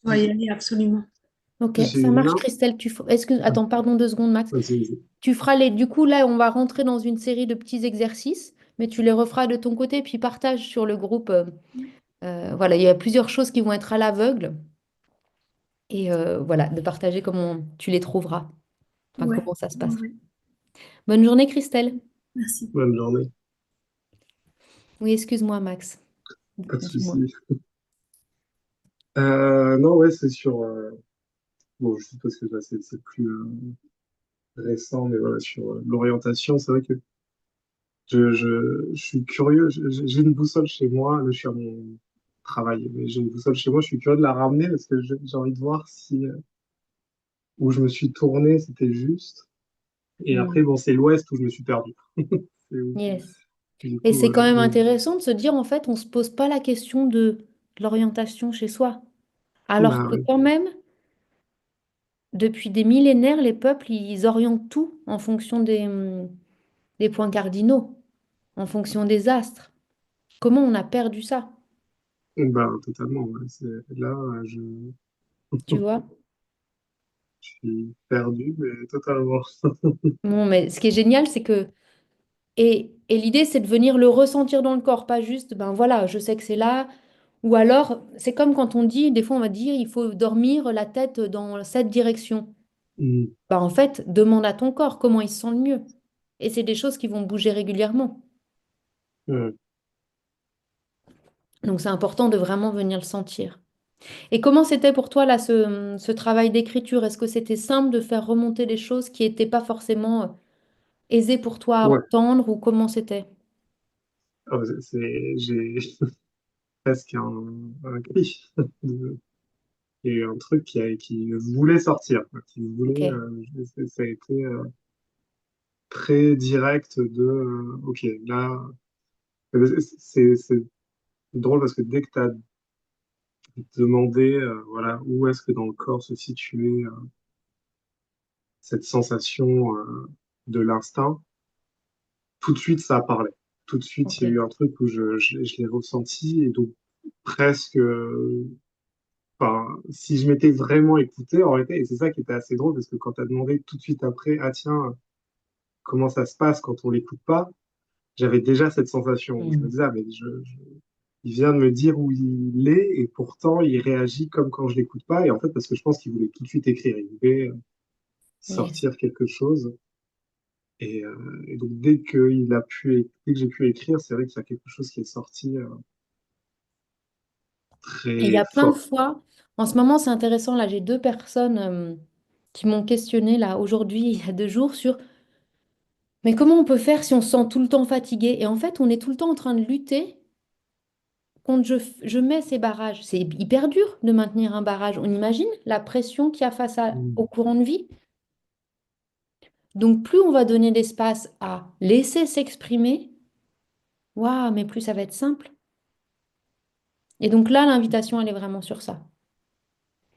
On va y aller absolument. Ok, ça J'ai marche, l'un. Christelle. Attends, pardon 2 secondes, Max. Vas-y, vas-y. Tu feras les. Du coup, là, on va rentrer dans une série de petits exercices, mais tu les referas de ton côté, puis partage sur le groupe. Voilà, il y a plusieurs choses qui vont être à l'aveugle, et voilà, de partager comment tu les trouveras, enfin, Ouais, comment ça se ouais, passera. ouais. Bonne journée, Christelle. Merci. Bonne journée. Oui, excuse-moi, Max. Pas de Dis-moi. souci. Non, ouais, c'est sur. Bon, je sais parce que là, c'est plus récent, mais voilà, sur l'orientation, c'est vrai que je suis curieux. J'ai une boussole chez moi. Là, je suis à mon travail, mais j'ai une boussole chez moi. Je suis curieux de la ramener parce que j'ai envie de voir si où je me suis tourné, c'était juste. Et après, Hmm. bon, c'est l'ouest où je me suis perdu. C'est où- Yes. Du Et coup, c'est quand même intéressant de se dire, en fait, on ne se pose pas la question de l'orientation chez soi. Alors bah que ouais. quand même, depuis des millénaires, les peuples, ils orientent tout en fonction des points cardinaux, en fonction des astres. Comment on a perdu ça, Bah, totalement. Ouais. Là, je tu vois? suis perdu, mais totalement. Bon, mais ce qui est génial, c'est que... Et l'idée, c'est de venir le ressentir dans le corps, pas juste, ben voilà, je sais que c'est là. Ou alors, c'est comme quand on dit, des fois on va dire, il faut dormir la tête dans cette direction. Mm. Ben, en fait, demande à ton corps comment il se sent le mieux. Et c'est des choses qui vont bouger régulièrement. Ouais. Donc c'est important de vraiment venir le sentir. Et comment c'était pour toi là ce travail d'écriture? Est-ce que c'était simple de faire remonter des choses qui n'étaient pas forcément aisées pour toi à Ouais. entendre ou comment c'était? Ah, j'ai presque un cri. Il y a eu un truc qui voulait sortir, quoi, qui voulait. Ok, Ça a été très direct de. Ok, là. C'est drôle parce que dès que tu as demandé, voilà, où est-ce que dans le corps se situait cette sensation de l'instinct, tout de suite ça a parlé. Tout de suite, ok. il y a eu un truc où je l'ai ressenti et donc presque. Enfin, si je m'étais vraiment écouté, en réalité, et c'est ça qui était assez drôle, parce que quand tu as demandé tout de suite après, ah tiens, comment ça se passe quand on l'écoute pas, j'avais déjà cette sensation où je me Hmm. disais, ah, mais il vient de me dire où il est, et pourtant il réagit comme quand je l'écoute pas, et en fait, parce que je pense qu'il voulait tout de suite écrire, il voulait Yes. sortir quelque chose, et donc dès que j'ai pu écrire, c'est vrai qu'il y a quelque chose qui est sorti Et il y très a plein de fort. fois, en ce moment c'est intéressant, là j'ai 2 personnes qui m'ont questionné là aujourd'hui, il y a 2 jours, sur mais comment on peut faire si on se sent tout le temps fatigué? Et en fait, on est tout le temps en train de lutter quand je mets ces barrages. C'est hyper dur de maintenir un barrage. On imagine la pression qu'il y a Mm. au courant de vie. Donc, plus on va donner d'espace à laisser s'exprimer, waouh, mais plus ça va être simple. Et donc là, l'invitation, elle est vraiment sur ça.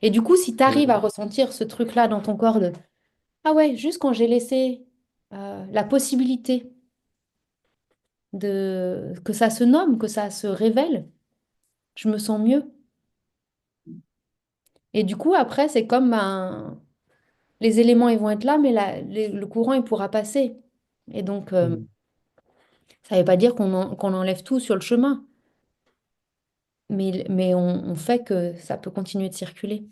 Et du coup, si tu arrives à Ouais. ressentir ce truc-là dans ton corps de, ah ouais, juste quand j'ai laissé la possibilité que ça se nomme, que ça se révèle, je me sens mieux. Et du coup, après, c'est comme ben, les éléments, ils vont être là, mais le courant, il pourra passer. Et donc, Mm. ça ne veut pas dire qu'on enlève tout sur le chemin, mais on fait que ça peut continuer de circuler.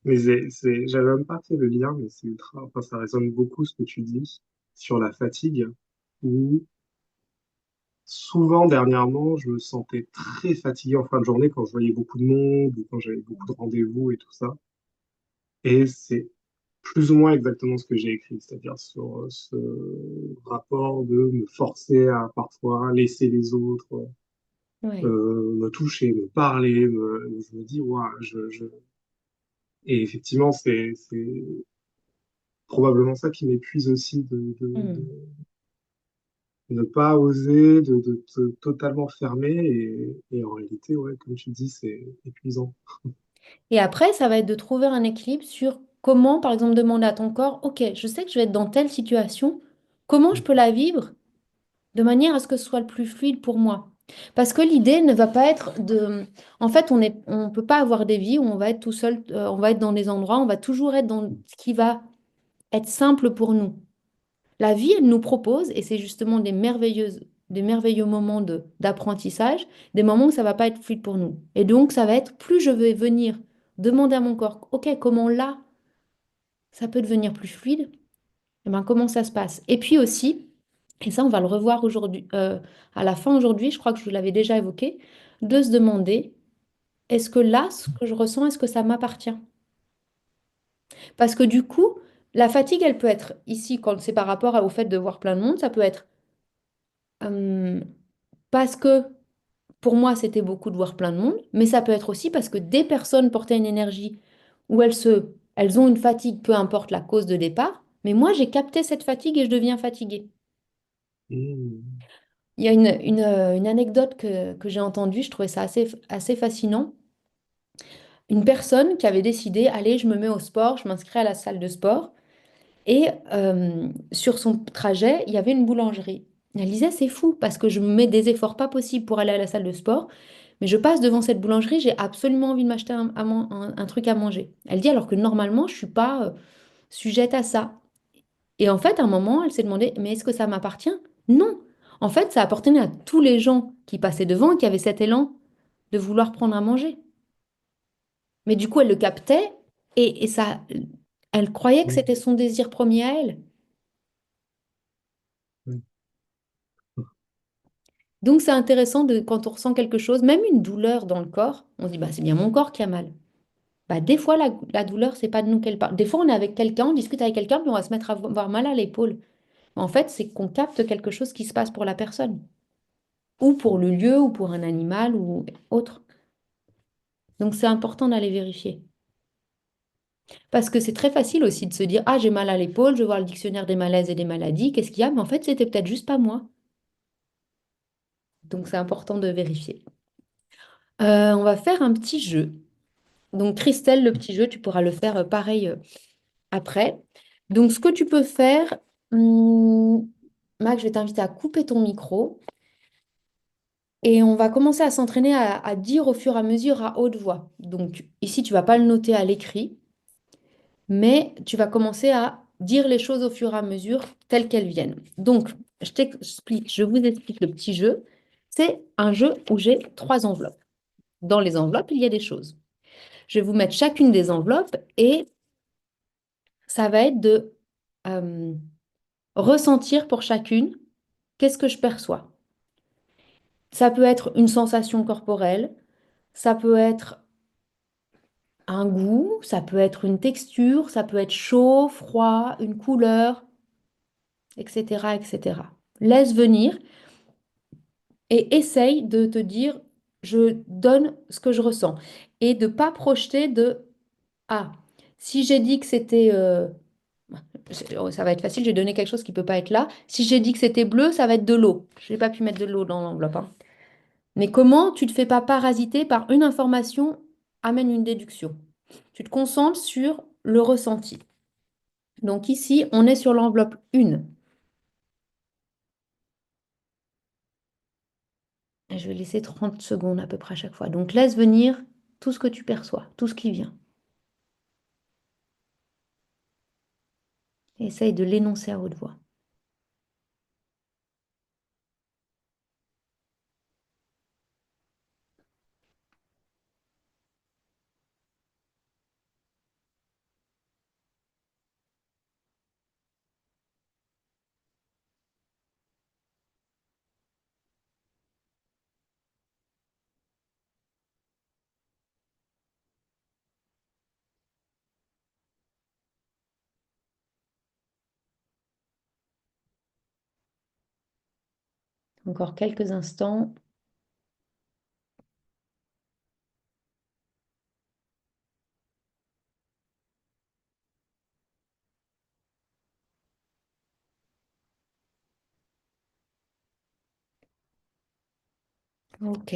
Mais j'avais même pas fait le lien, mais c'est ultra, enfin, ça résonne beaucoup ce que tu dis sur la fatigue, où souvent dernièrement, je me sentais très fatigué en fin de journée quand je voyais beaucoup de monde ou quand j'avais beaucoup de rendez-vous et tout ça. Et c'est plus ou moins exactement ce que j'ai écrit, c'est-à-dire sur ce rapport de me forcer à parfois laisser les autres Ouais. me toucher, me parler, je me dis, ouais, et effectivement, c'est probablement ça qui m'épuise aussi Hmm. de ne pas oser, de te totalement fermer. Et en réalité, ouais, comme tu dis, c'est épuisant. Et après, ça va être de trouver un équilibre sur comment, par exemple, demander à ton corps, OK, je sais que je vais être dans telle situation, comment je peux la vivre de manière à ce que ce soit le plus fluide pour moi? Parce que l'idée ne va pas être de... En fait, on peut pas avoir des vies où on va être tout seul, on va être dans des endroits, on va toujours être dans ce qui va être simple pour nous. La vie, elle nous propose, et c'est justement des merveilleux moments d'apprentissage, des moments où ça va pas être fluide pour nous. Et donc, ça va être, plus je vais venir demander à mon corps, OK, comment là, ça peut devenir plus fluide, et ben, comment ça se passe? Et puis aussi, et ça, on va le revoir aujourd'hui, à la fin aujourd'hui, je crois que je vous l'avais déjà évoqué, de se demander, est-ce que là, ce que je ressens, est-ce que ça m'appartient? Parce que du coup, la fatigue, elle peut être ici, quand c'est par rapport au fait de voir plein de monde, ça peut être euh, parce que pour moi, c'était beaucoup de voir plein de monde, mais ça peut être aussi parce que des personnes portaient une énergie où elles ont une fatigue, peu importe la cause de départ, mais moi, j'ai capté cette fatigue et je deviens fatiguée. Hmm. Il y a une anecdote que j'ai entendue, je trouvais ça assez fascinant. Une personne qui avait décidé, allez, je me mets au sport, je m'inscris à la salle de sport. Et sur son trajet, il y avait une boulangerie. Elle disait, c'est fou parce que je me mets des efforts pas possibles pour aller à la salle de sport, mais je passe devant cette boulangerie, j'ai absolument envie de m'acheter un truc à manger. Elle dit alors que normalement, je suis pas sujette à ça. Et en fait, à un moment, elle s'est demandé, mais est-ce que ça m'appartient? Non. En fait, ça appartenait à tous les gens qui passaient devant et qui avaient cet élan de vouloir prendre à manger. Mais du coup, elle le captait et ça, elle croyait que Hmm. c'était son désir premier à elle. Hmm. Donc c'est intéressant quand on ressent quelque chose, même une douleur dans le corps, on se dit bah c'est bien mon corps qui a mal. Bah des fois la douleur c'est pas de nous qu'elle parle. Des fois on est avec quelqu'un, on discute avec quelqu'un puis on va se mettre à avoir mal à l'épaule. En fait c'est qu'on capte quelque chose qui se passe pour la personne ou pour le lieu ou pour un animal ou autre. Donc c'est important d'aller vérifier. Parce que c'est très facile aussi de se dire ah j'ai mal à l'épaule, je vais voir le dictionnaire des malaises et des maladies, qu'est-ce qu'il y a? Mais en fait c'était peut-être juste pas moi. Donc c'est important de vérifier. On va faire un petit jeu. Donc, Christelle, le petit jeu, tu pourras le faire pareil après. Donc, ce que tu peux faire, Mac, je vais t'inviter à couper ton micro et on va commencer à s'entraîner à dire au fur et à mesure à haute voix. Donc, ici, tu vas pas le noter à l'écrit, mais tu vas commencer à dire les choses au fur et à mesure telles qu'elles viennent. Donc, je vous explique le petit jeu. C'est un jeu où j'ai trois enveloppes. Dans les enveloppes, il y a des choses. Je vais vous mettre chacune des enveloppes et ça va être de euh, ressentir pour chacune qu'est-ce que je perçois. Ça peut être une sensation corporelle, ça peut être un goût, ça peut être une texture, ça peut être chaud, froid, une couleur, etc., etc. Laisse venir et essaye de te dire, je donne ce que je ressens et de pas projeter de, ah, si j'ai dit que c'était ça va être facile, j'ai donné quelque chose qui ne peut pas être là. Si j'ai dit que c'était bleu, ça va être de l'eau. Je n'ai pas pu mettre de l'eau dans l'enveloppe, hein. Mais comment tu ne te fais pas parasiter par une information amène une déduction? Tu te concentres sur le ressenti. Donc ici, on est sur l'enveloppe 1. Et je vais laisser 30 secondes à peu près à chaque fois. Donc laisse venir tout ce que tu perçois, tout ce qui vient. Et essaye de l'énoncer à haute voix. Encore quelques instants. Ok.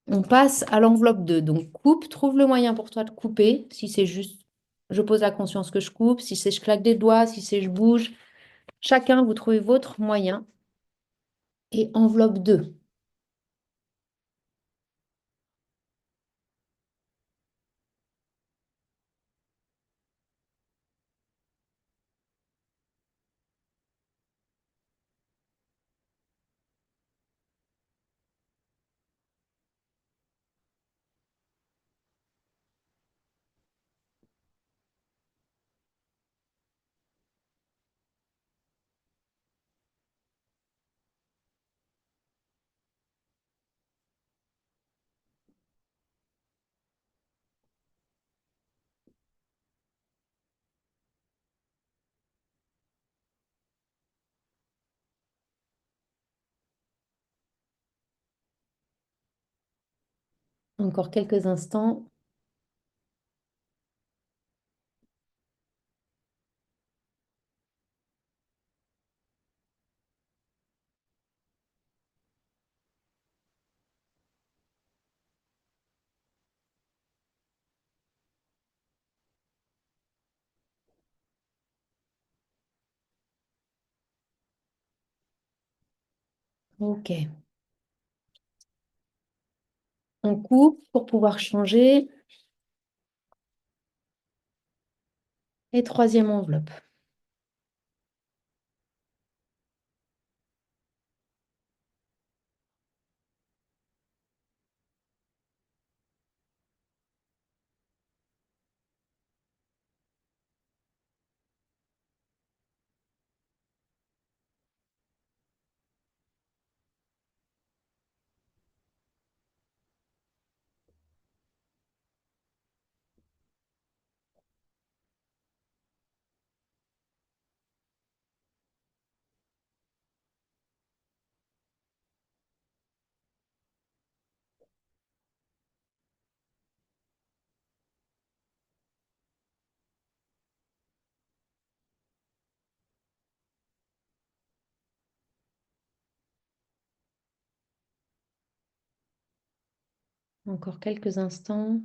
On passe à l'enveloppe 2. Donc, coupe, trouve le moyen pour toi de couper. Si c'est juste, je pose la conscience que je coupe. Si c'est, je claque des doigts. Si c'est, je bouge. Chacun, vous trouvez votre moyen. Et enveloppe 2. Encore quelques instants. Ok. On coupe pour pouvoir changer. Et troisième enveloppe. Encore quelques instants.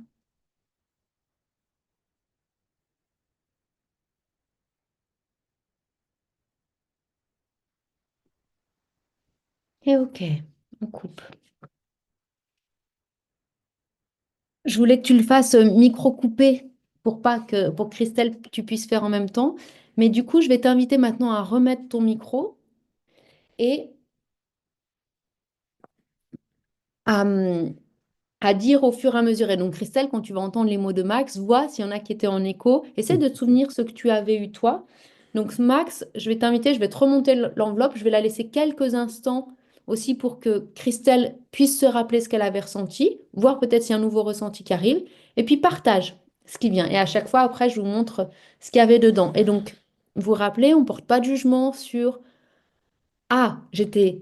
Et ok, on coupe. Je voulais que tu le fasses micro-coupé pour que Christelle, tu puisses faire en même temps. Mais du coup, je vais t'inviter maintenant à remettre ton micro et à, à dire au fur et à mesure. Et donc, Christelle, quand tu vas entendre les mots de Max, vois s'il y en a qui étaient en écho. Essaie de te souvenir ce que tu avais eu toi. Donc, Max, je vais t'inviter, je vais te remonter l'enveloppe. Je vais la laisser quelques instants aussi pour que Christelle puisse se rappeler ce qu'elle avait ressenti, voir peut-être s'il y a un nouveau ressenti qui arrive. Et puis, partage ce qui vient. Et à chaque fois, après, je vous montre ce qu'il y avait dedans. Et donc, vous vous rappelez, on ne porte pas de jugement sur ah, j'étais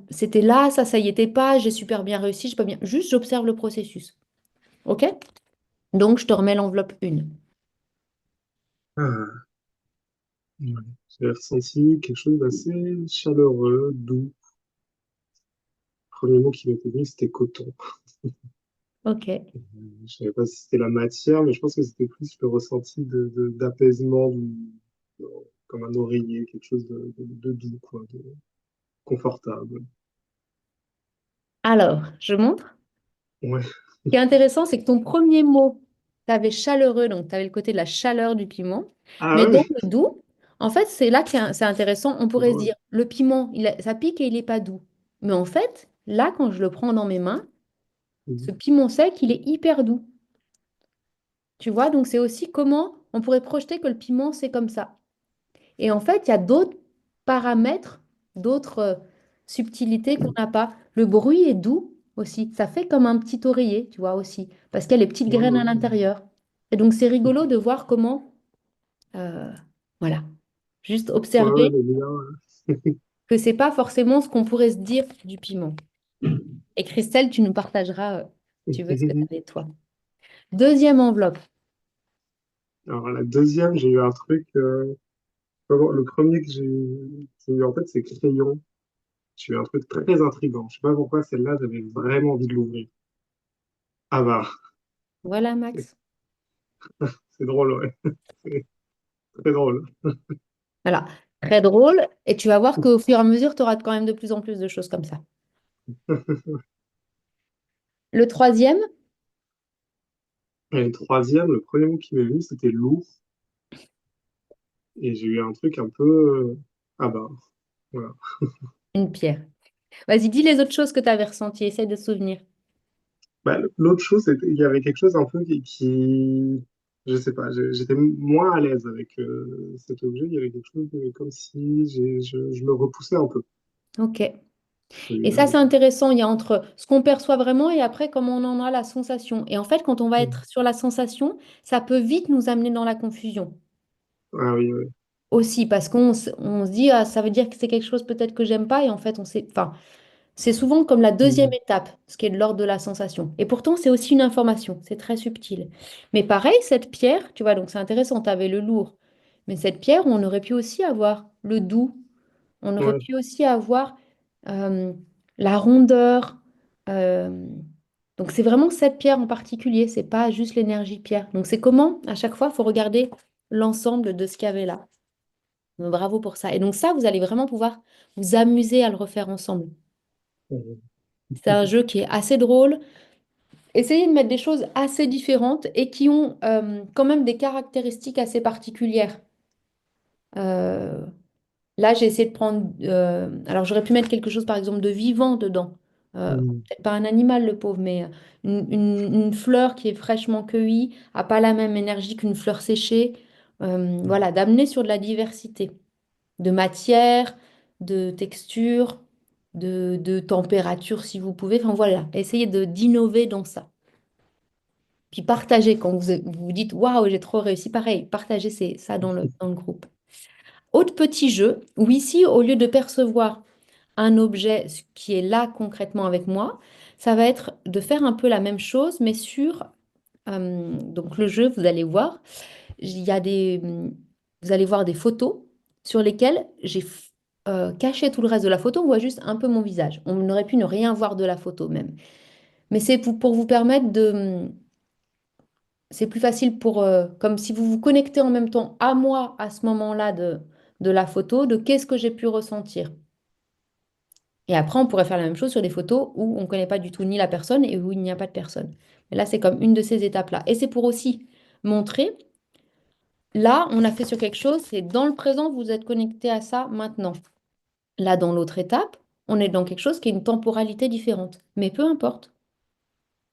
c'était là, ça y était pas, j'ai super bien réussi, j'ai pas bien. Juste, j'observe le processus. OK? Donc, je te remets l'enveloppe 1. Ah, ouais. J'ai ressenti quelque chose d'assez chaleureux, doux. Le premier mot qui m'était venu, c'était coton. OK. Je savais pas si c'était la matière, mais je pense que c'était plus le ressenti d'apaisement, comme un oreiller, quelque chose de doux, quoi, de confortable. Alors, je montre. Ouais. Ce qui est intéressant, c'est que ton premier mot, tu avais chaleureux, donc tu avais le côté de la chaleur du piment. Ah Mais dans oui, le doux, en fait, c'est là que c'est intéressant. On c'est pourrait se drôle. dire, le piment, ça pique et il n'est pas doux. Mais en fait, là, quand je le prends dans mes mains, ce Mhm. piment sec, il est hyper doux. Tu vois, donc c'est aussi comment on pourrait projeter que le piment, c'est comme ça. Et en fait, il y a d'autres paramètres, d'autres subtilités qu'on n'a pas. Le bruit est doux aussi. Ça fait comme un petit oreiller, tu vois aussi, parce qu'il y a les petites Ouais, graines à ouais, l'intérieur. Et donc, c'est rigolo de voir comment, euh, voilà, juste ouais, ouais, observer le lien. que c'est pas forcément ce qu'on pourrait se dire du piment. Et Christelle, tu nous partageras, tu veux, ce que tu as toi. Deuxième enveloppe. Alors, la deuxième, j'ai eu un truc. Le premier que j'ai eu en tête, c'est crayon. J'ai eu un truc très intriguant. Je sais pas pourquoi celle-là, j'avais vraiment envie de l'ouvrir. Ah bah, Voilà, c'est Max. c'est drôle, ouais. C'est très drôle. Voilà, très drôle. Et tu vas voir qu'au fur et à mesure, tu auras quand même de plus en plus de choses comme ça. Le troisième, Et le troisième, le premier mot qui m'est venu, c'était lourd. Et j'ai eu un truc un peu. Ah bah, voilà. une pierre. Vas-y, dis les autres choses que tu avais ressenties. Essaye de te souvenir. Bah, l'autre chose, il y avait quelque chose un peu je sais pas, j'étais moins à l'aise avec cet objet. Il y avait quelque chose comme si je me repoussais un peu. Ok. J'ai eu, Et ça, c'est intéressant. Il y a entre ce qu'on perçoit vraiment et après comment on en a la sensation. Et en fait, quand on va être sur la sensation, ça peut vite nous amener dans la confusion ah oui, oui. aussi parce on se dit, ah, ça veut dire que c'est quelque chose peut-être que j'aime pas. Et en fait, on sait, enfin, C'est souvent comme la deuxième Mm. étape, ce qui est de l'ordre de la sensation. Et pourtant, c'est aussi une information, c'est très subtil. Mais pareil, cette pierre, tu vois, donc c'est intéressant, tu avais le lourd. Mais cette pierre, on aurait pu aussi avoir le doux, on aurait Ouais. pu aussi avoir euh, la rondeur. euh, donc c'est vraiment cette pierre en particulier, c'est pas juste l'énergie pierre. Donc c'est comment, à chaque fois, il faut regarder l'ensemble de ce qu'il y avait là. Donc, bravo pour ça. Et donc ça, vous allez vraiment pouvoir vous amuser à le refaire ensemble. Euh, C'est un jeu qui est assez drôle. Essayez de mettre des choses assez différentes et qui ont quand même des caractéristiques assez particulières. Euh, Là, j'ai essayé de prendre. Alors, j'aurais pu mettre quelque chose, par exemple, de vivant dedans. mm, Peut-être pas un animal, le pauvre, mais une fleur qui est fraîchement cueillie n'a pas la même énergie qu'une fleur séchée. mm, Voilà, d'amener sur de la diversité de matière, de texture, de température, si vous pouvez. Enfin, voilà, essayez d'innover dans ça. Puis partagez quand vous vous dites waouh, j'ai trop réussi. Pareil, partagez ça dans le groupe. Autre petit jeu où ici, au lieu de percevoir un objet qui est là concrètement avec moi, ça va être de faire un peu la même chose, mais donc le jeu, vous allez voir, il y a vous allez voir des photos sur lesquelles j'ai caché tout le reste de la photo. On voit juste un peu mon visage. On aurait pu ne rien voir de la photo même. Mais c'est pour vous permettre c'est plus facile comme si vous vous connectez en même temps à moi à ce moment-là de la photo, de qu'est-ce que j'ai pu ressentir. Et après, on pourrait faire la même chose sur des photos où on ne connaît pas du tout ni la personne et où il n'y a pas de personne. Mais là, c'est comme une de ces étapes-là. Et c'est pour aussi montrer, là, on a fait sur quelque chose, c'est dans le présent, vous êtes connecté à ça maintenant. Là, dans l'autre étape, on est dans quelque chose qui est une temporalité différente. Mais peu importe,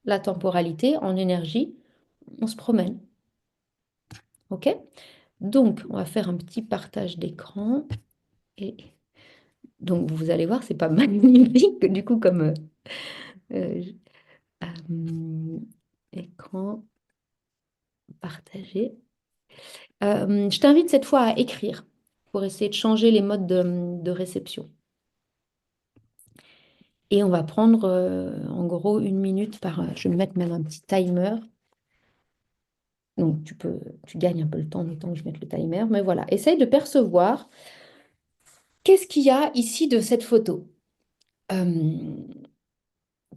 la temporalité en énergie, on se promène. OK? Donc, on va faire un petit partage d'écran. Et donc, vous allez voir, c'est pas magnifique, du coup, comme euh, euh, écran partagé. Je t'invite cette fois à écrire pour essayer de changer les modes de réception. Et on va prendre en gros 1 minute je vais mettre même un petit timer. Donc tu gagnes un peu le temps que je mette le timer. Mais voilà, essaye de percevoir qu'est-ce qu'il y a ici de cette photo. Euh,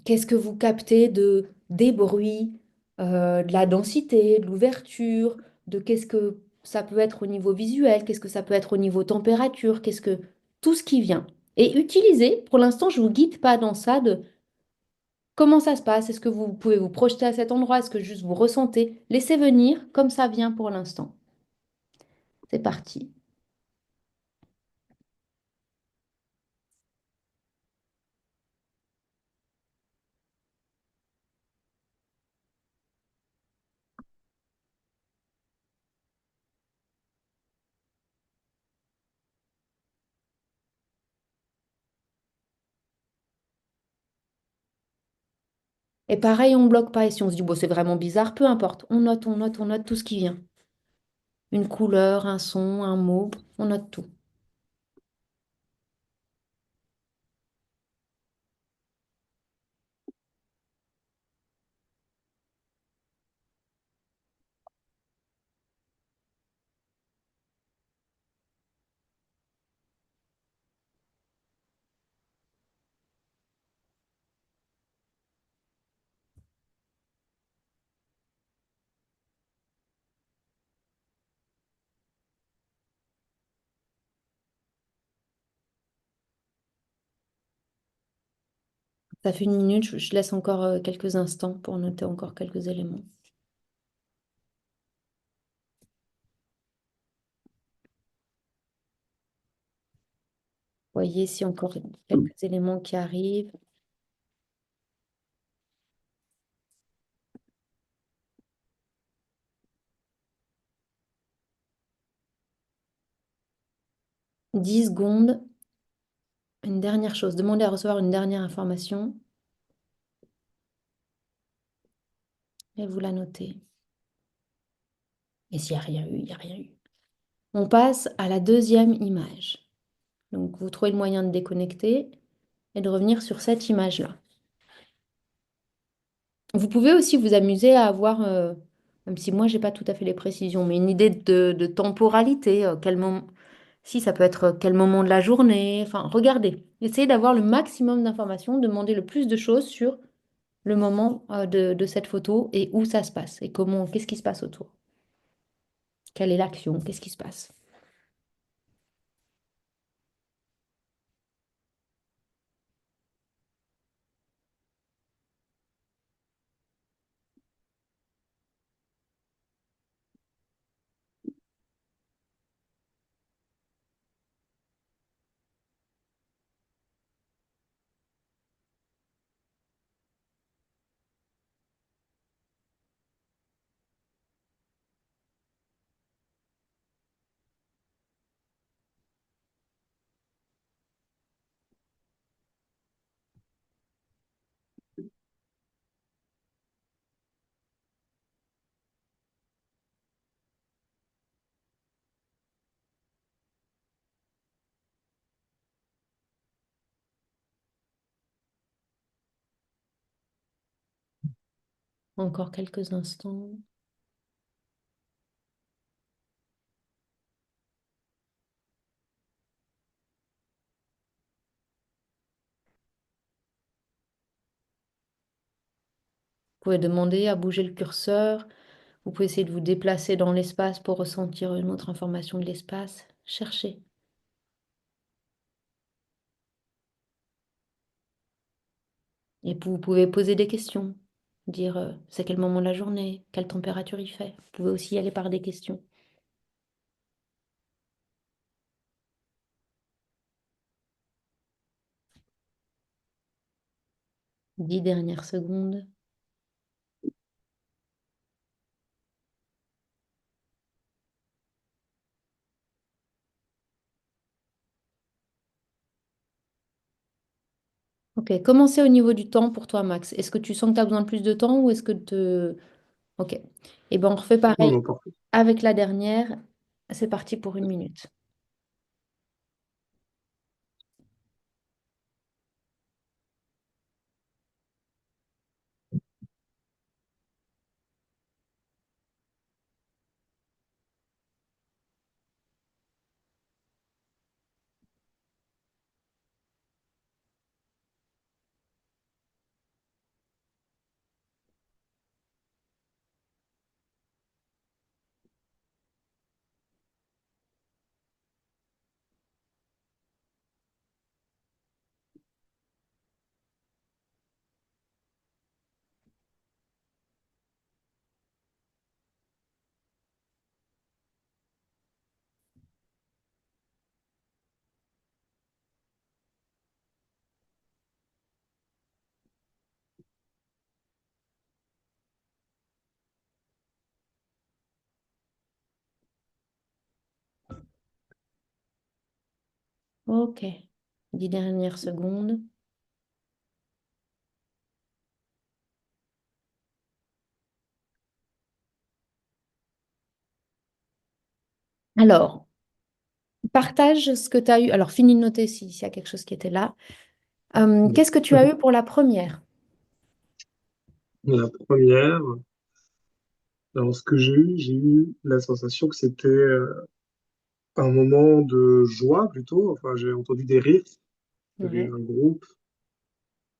Qu'est-ce que vous captez des bruits, de la densité, de l'ouverture, de qu'est-ce que ça peut être au niveau visuel, qu'est-ce que ça peut être au niveau température, qu'est-ce que tout ce qui vient. Et utilisez, pour l'instant, je ne vous guide pas dans ça, de comment ça se passe, est-ce que vous pouvez vous projeter à cet endroit, est-ce que juste vous ressentez. Laissez venir comme ça vient pour l'instant. C'est parti. Et pareil, on ne bloque pas. Et si on se dit, bon, c'est vraiment bizarre, peu importe. On note, on note, on note tout ce qui vient. Une couleur, un son, un mot, on note tout. Ça fait 1 minute, je laisse encore quelques instants pour noter encore quelques éléments. Voyez si encore quelques éléments qui arrivent. « 10 secondes. Une dernière chose. Demandez à recevoir une dernière information et vous la notez. Et s'il n'y a rien eu, il n'y a rien eu. On passe à la deuxième image. Donc, vous trouvez le moyen de déconnecter et de revenir sur cette image-là. Vous pouvez aussi vous amuser à avoir, même si moi, j'ai pas tout à fait les précisions, mais une idée de temporalité, quel moment, si ça peut être quel moment de la journée, enfin, regardez. Essayez d'avoir le maximum d'informations, demandez le plus de choses sur le moment, de cette photo et où ça se passe et comment, qu'est-ce qui se passe autour. Quelle est l'action, qu'est-ce qui se passe. Encore quelques instants. Vous pouvez demander à bouger le curseur. Vous pouvez essayer de vous déplacer dans l'espace pour ressentir une autre information de l'espace. Cherchez. Et puis, vous pouvez poser des questions. Dire c'est quel moment de la journée, quelle température il fait. Vous pouvez aussi y aller par des questions. Dix dernières secondes. Ok, commencez au niveau du temps pour toi, Max. Est-ce que tu sens que tu as besoin de plus de temps ou est-ce que te... Ok. Et ben on refait Non, pareil non, parfait. avec la dernière. C'est parti pour 1 minute. Ok. 10 dernières secondes. Alors, partage ce que tu as eu. Alors, finis de noter s'il y a quelque chose qui était là. Bon. Qu'est-ce que tu as eu pour la première? La première, alors ce que j'ai eu la sensation que c'était un moment de joie plutôt. Enfin, j'ai entendu des rires, il y avait Ouais. un groupe.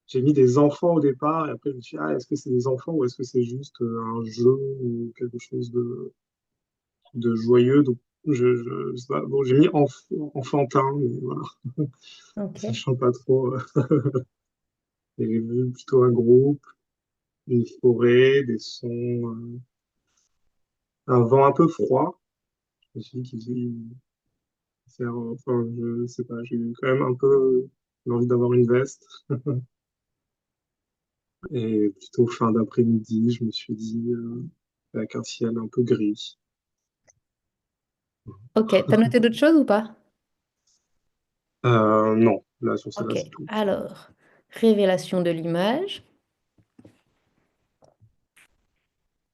J'ai mis des enfants au départ et après je me suis dit, ah, est-ce que c'est des enfants ou est-ce que c'est juste un jeu ou quelque chose de joyeux? Donc, je sais pas. Bon, j'ai mis enfantin, mais voilà, Ok. sachant pas trop. Et j'ai vu plutôt un groupe, une forêt, des sons, un vent un peu froid. Je me suis dit qu'il faisait, enfin, je sais pas, j'ai eu quand même un peu l'envie d'avoir une veste. Et plutôt fin d'après-midi, je me suis dit, avec un ciel un peu gris. Ok. T'as noté d'autres choses ou pas? Non, là, sur celle-là, Ok. c'est tout. Alors, révélation de l'image.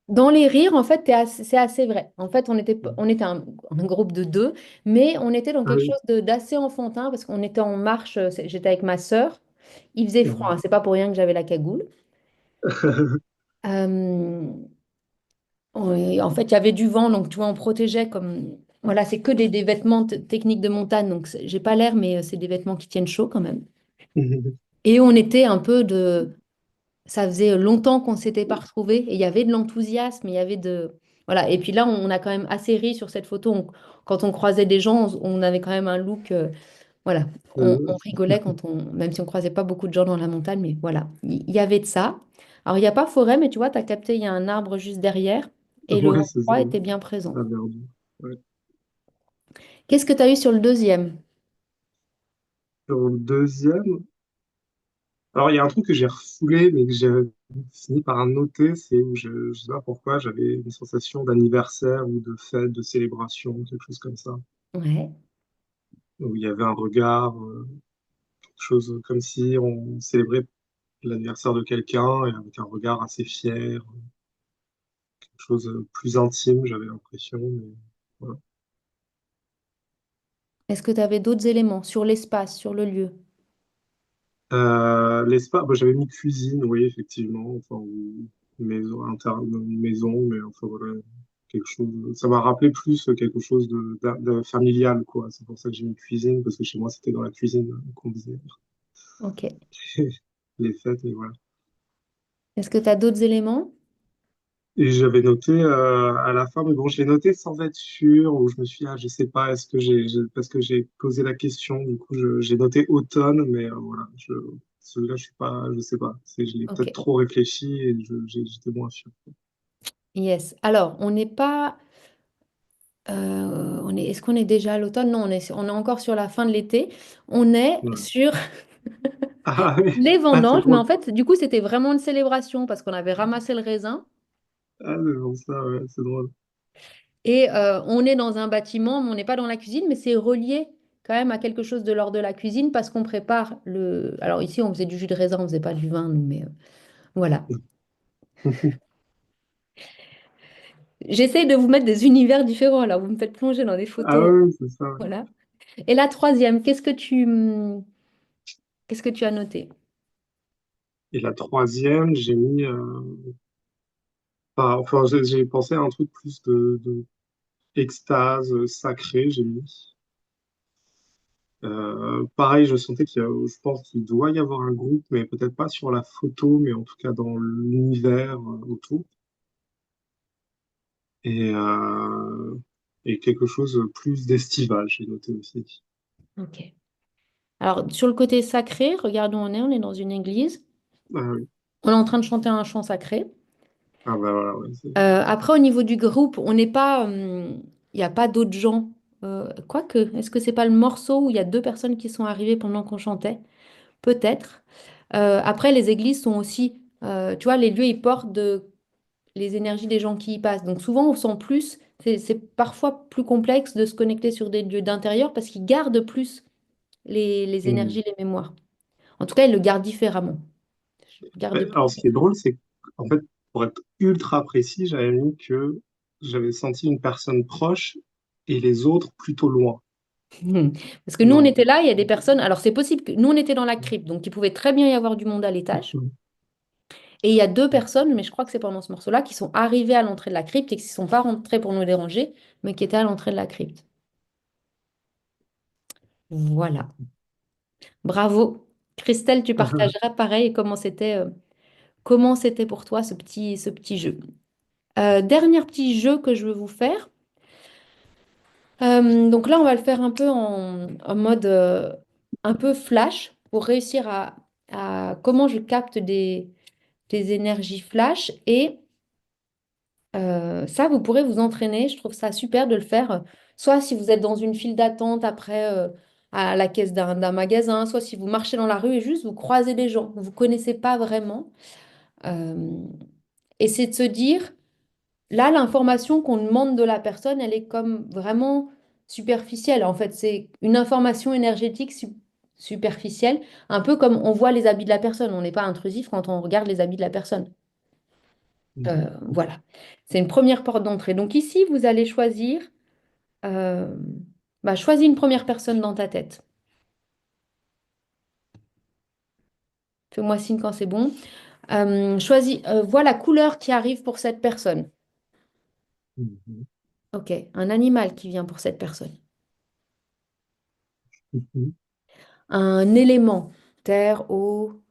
Dans les rires, en fait, c'est assez vrai. En fait, on était un groupe de deux, mais on était dans Ah quelque oui, chose d'assez enfantin parce qu'on était en marche. J'étais avec ma sœur. Il faisait froid, Mhm. hein, c'est pas pour rien que j'avais la cagoule. Euh, en fait, il y avait du vent, donc tu vois, on protégeait comme. Voilà, c'est que des vêtements techniques de montagne, donc j'ai pas l'air, mais c'est des vêtements qui tiennent chaud quand même. Et on était un peu de. Ça faisait longtemps qu'on ne s'était pas retrouvés et il y avait de l'enthousiasme, il y avait de. Voilà, et puis là, on a quand même assez ri sur cette photo. Quand on croisait des gens, on avait quand même un look. Voilà, on rigolait quand même si on croisait pas beaucoup de gens dans la montagne, mais voilà, il y avait de ça. Alors, il n'y a pas forêt, mais tu vois, tu as capté, il y a un arbre juste derrière et le Ouais, vent c'est ça, froid était bien présent. la verdure. Ouais. Qu'est-ce que tu as eu sur le deuxième? Sur le deuxième, alors il y a un truc que j'ai refoulé, mais que j'ai fini par noter, c'est où je sais pas pourquoi, j'avais une sensation d'anniversaire ou de fête, de célébration, quelque chose comme ça, Ouais. où il y avait un regard, quelque chose comme si on célébrait l'anniversaire de quelqu'un et avec un regard assez fier, quelque chose de plus intime, j'avais l'impression, mais voilà. Est-ce que tu avais d'autres éléments sur l'espace, sur le lieu? L'espace, bah, j'avais mis cuisine, oui, effectivement, enfin, ou une maison, mais enfin voilà, quelque chose. Ça m'a rappelé plus quelque chose de familial, quoi. C'est pour ça que j'ai mis cuisine, parce que chez moi, c'était dans la cuisine qu'on faisait Ok. les fêtes, et voilà. Est-ce que tu as d'autres éléments? Et j'avais noté à la fin, mais bon, je l'ai noté sans être sûr, où je me suis dit, ah, je sais pas, est-ce que parce que j'ai posé la question, du coup, j'ai noté automne, mais voilà, celui-là, je suis pas, je sais pas, je l'ai Ok. peut-être trop réfléchi et j'étais moins sûr. Yes. Alors, on n'est pas. Est-ce qu'on est déjà à l'automne? Non, on est encore sur la fin de l'été. On est Ouais. sur Ah, oui. les Ah, c'est vendanges, mais en drôle. fait, du coup, c'était vraiment une célébration parce qu'on avait ramassé le raisin Ah, c'est bon, ça, ouais, c'est drôle. et on est dans un bâtiment, mais on n'est pas dans la cuisine, mais c'est relié quand même à quelque chose de l'ordre de la cuisine parce qu'on prépare le. Alors ici, on faisait du jus de raisin, on faisait pas du vin, nous, mais voilà. J'essaye de vous mettre des univers différents là. Vous me faites plonger dans des Ah, photos. ouais, c'est ça. Ouais. Voilà. Et la troisième, qu'est-ce que tu as noté? Et la troisième, j'ai mis, enfin, j'ai pensé à un truc plus de extase sacrée, j'ai mis. Pareil, je sentais je pense qu'il doit y avoir un groupe, mais peut-être pas sur la photo, mais en tout cas dans l'univers autour. Et, euh, et quelque chose plus d'estival, j'ai noté aussi. Ok. Alors, sur le côté sacré, regarde où on est dans une église. Ah, oui. On est en train de chanter un chant sacré. Ah bah voilà, ouais, Après, au niveau du groupe, on n'est pas, il n'y a pas d'autres gens. Quoique, est-ce que c'est pas le morceau où il y a deux personnes qui sont arrivées pendant qu'on chantait? Peut-être. Après, les églises sont aussi, tu vois, les lieux, ils portent les énergies des gens qui y passent. Donc souvent, on sent plus, c'est parfois plus complexe de se connecter sur des lieux d'intérieur parce qu'ils gardent plus les Hmm. énergies, les mémoires. En tout cas, ils le gardent différemment. Je garde Alors, plus. ce qui est drôle, c'est qu'en fait, pour être ultra précis, j'avais mis que j'avais senti une personne proche et les autres plutôt loin. Parce que nous, on Non. était là, il y a des personnes. Alors, c'est possible que nous, on était dans la crypte, donc il pouvait très bien y avoir du monde à l'étage. Et il y a deux personnes, mais je crois que c'est pendant ce morceau-là, qui sont arrivées à l'entrée de la crypte et qui ne sont pas rentrées pour nous déranger, mais qui étaient à l'entrée de la crypte. Voilà. Bravo. Christelle, tu partageras pareil comment c'était pour toi ce petit jeu. Dernier petit jeu que je veux vous faire. Donc là, on va le faire un peu en mode un peu flash pour réussir à comment je capte des énergies flash. Et ça, vous pourrez vous entraîner. Je trouve ça super de le faire. Soit si vous êtes dans une file d'attente après à la caisse d'un magasin, soit si vous marchez dans la rue et juste vous croisez des gens que vous ne connaissez pas vraiment. Euh, et c'est de se dire. Là, l'information qu'on demande de la personne, elle est comme vraiment superficielle. En fait, c'est une information énergétique superficielle, un peu comme on voit les habits de la personne. On n'est pas intrusif quand on regarde les habits de la personne. Voilà. C'est une première porte d'entrée. Donc ici, vous allez choisir, euh, choisis une première personne dans ta tête. Fais-moi signe quand c'est bon. Choisis, vois la couleur qui arrive pour cette personne. Mhm. Ok, un animal qui vient pour cette personne. Mhm. Un élément. Terre, eau,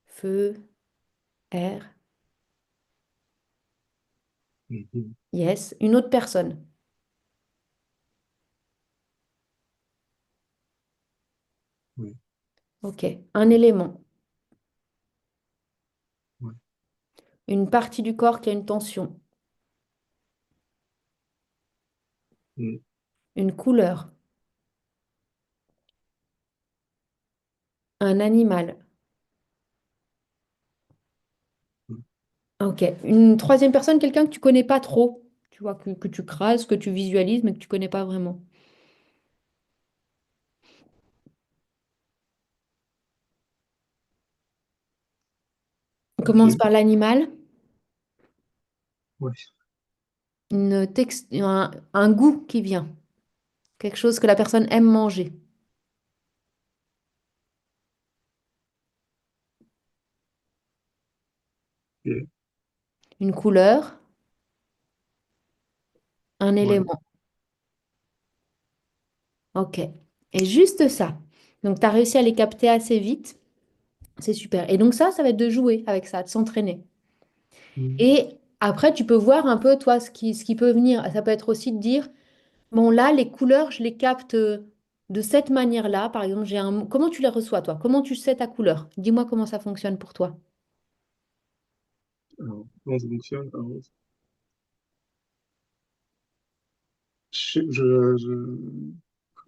feu, air. Mhm. Yes. Une autre personne. Ouais, Ok. Un élément. ouais. Une partie du corps qui a une tension. Mhm. Une couleur. Un animal. Ok. Une troisième personne, quelqu'un que tu connais pas trop. Tu vois, que tu crases, que tu visualises, mais que tu connais pas vraiment. On commence Ok. par l'animal. Ouais. Un goût qui vient. Quelque chose que la personne aime manger. Ok. Une couleur. Un Ouais. élément. Ok. Et juste ça. Donc, tu as réussi à les capter assez vite. C'est super. Et donc, ça va être de jouer avec ça, de s'entraîner. Mhm. Et après, tu peux voir un peu, toi, ce qui peut venir. Ça peut être aussi de dire, bon, là, les couleurs, je les capte de cette manière-là. Par exemple, comment tu les reçois, toi? Comment tu sais ta couleur? Dis-moi comment ça fonctionne pour toi. Alors, comment ça fonctionne? Alors,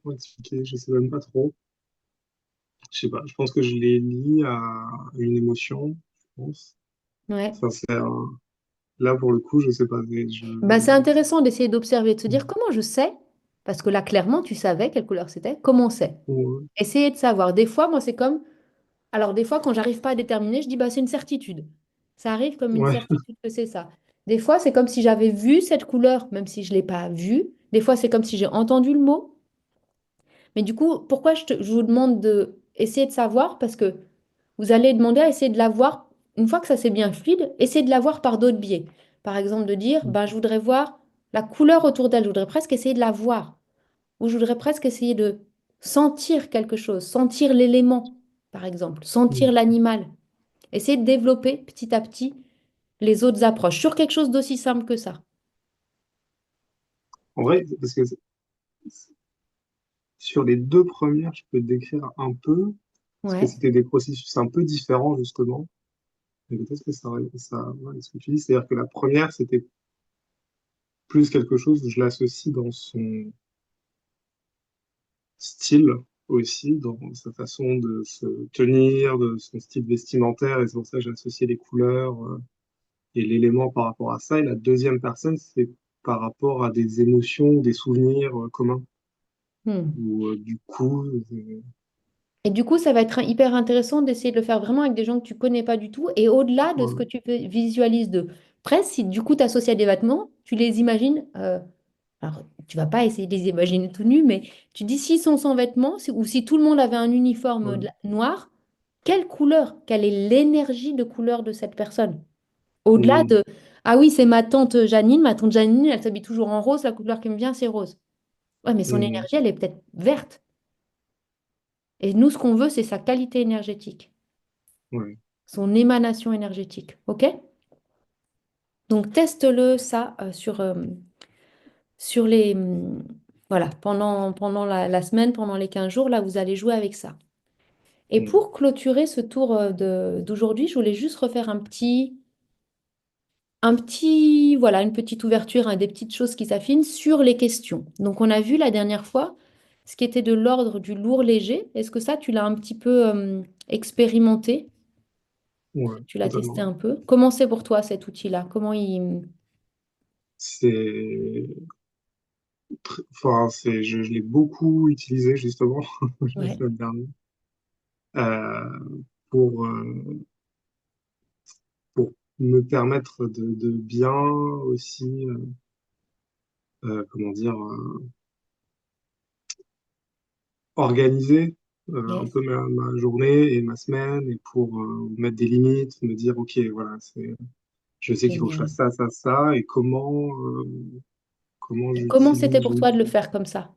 comment expliquer? Je sais même pas trop. Je sais pas. Je pense que je les lis à une émotion, je pense. Ouais. Enfin, là, pour le coup, je sais pas. Ben, c'est intéressant d'essayer d'observer, de se dire comment je sais, parce que là, clairement, tu savais quelle couleur c'était, comment c'est. Ouais. Essayer de savoir. Des fois, moi, c'est comme. Alors, des fois, quand j'arrive pas à déterminer, je dis, bah, c'est une certitude. Ça arrive comme une Ouais. certitude que c'est ça. Des fois, c'est comme si j'avais vu cette couleur, même si je ne l'ai pas vue. Des fois, c'est comme si j'ai entendu le mot. Mais du coup, pourquoi je vous demande de essayer de savoir? Parce que vous allez demander à essayer de la voir, une fois que ça c'est bien fluide, essayez de la voir par d'autres biais. Par exemple, de dire, ben, je voudrais voir la couleur autour d'elle, je voudrais presque essayer de la voir. Ou je voudrais presque essayer de sentir quelque chose, sentir l'élément, par exemple, sentir Mhm. l'animal. Essayez de développer petit à petit les autres approches sur quelque chose d'aussi simple que ça. En vrai, parce que sur les deux premières, je peux te décrire un peu, parce que Ouais. c'était des processus un peu différents, justement. Mais peut-être que ouais, ce que tu dis, c'est-à-dire que la première, c'était plus quelque chose où je l'associe dans son style aussi, dans sa façon de se tenir, de son style vestimentaire, et c'est pour ça que j'ai associé les couleurs, et l'élément par rapport à ça. Et la deuxième personne, c'est par rapport à des émotions, des souvenirs, communs, Hmm. ou du coup, Et du coup, ça va être hyper intéressant d'essayer de le faire vraiment avec des gens que tu connais pas du tout. Et au-delà de ce que ouais, tu visualises de presse, si du coup tu associes à des vêtements, tu les imagines. Alors, tu vas pas essayer de les imaginer tout nus, mais tu dis s'ils sont sans vêtements, ou si tout le monde avait un uniforme ouais. noir, quelle couleur? Quelle est l'énergie de couleur de cette personne? Au-delà Mm, de, ah oui, c'est ma tante Janine, elle s'habille toujours en rose, la couleur qui me vient, c'est rose. Ouais, mais son mm, énergie, elle est peut-être verte. Et nous, ce qu'on veut, c'est sa qualité énergétique, ouais. son émanation énergétique. OK? Donc, teste-le ça sur les. Voilà, pendant la semaine, pendant les 15 jours, là, vous allez jouer avec ça. Et Mm, pour clôturer ce tour d'aujourd'hui, je voulais juste refaire voilà, une petite ouverture, hein, des petites choses qui s'affinent sur les questions. Donc, on a vu la dernière fois ce qui était de l'ordre du lourd léger. Est-ce que ça, tu l'as un petit peu expérimenté? ouais, Tu l'as testé totalement. un peu? Comment c'est pour toi cet outil-là? Comment il. C'est Enfin, je l'ai beaucoup utilisé justement la Ouais. semaine dernière pour, pour me permettre de bien aussi, comment dire, organiser. un Yes. peu ma journée et ma semaine, et pour mettre des limites, me dire, OK, voilà, je sais qu'il faut que je Génial. fasse ça, ça, ça, et comment Comment c'était j'utilise pour toi de le faire comme ça?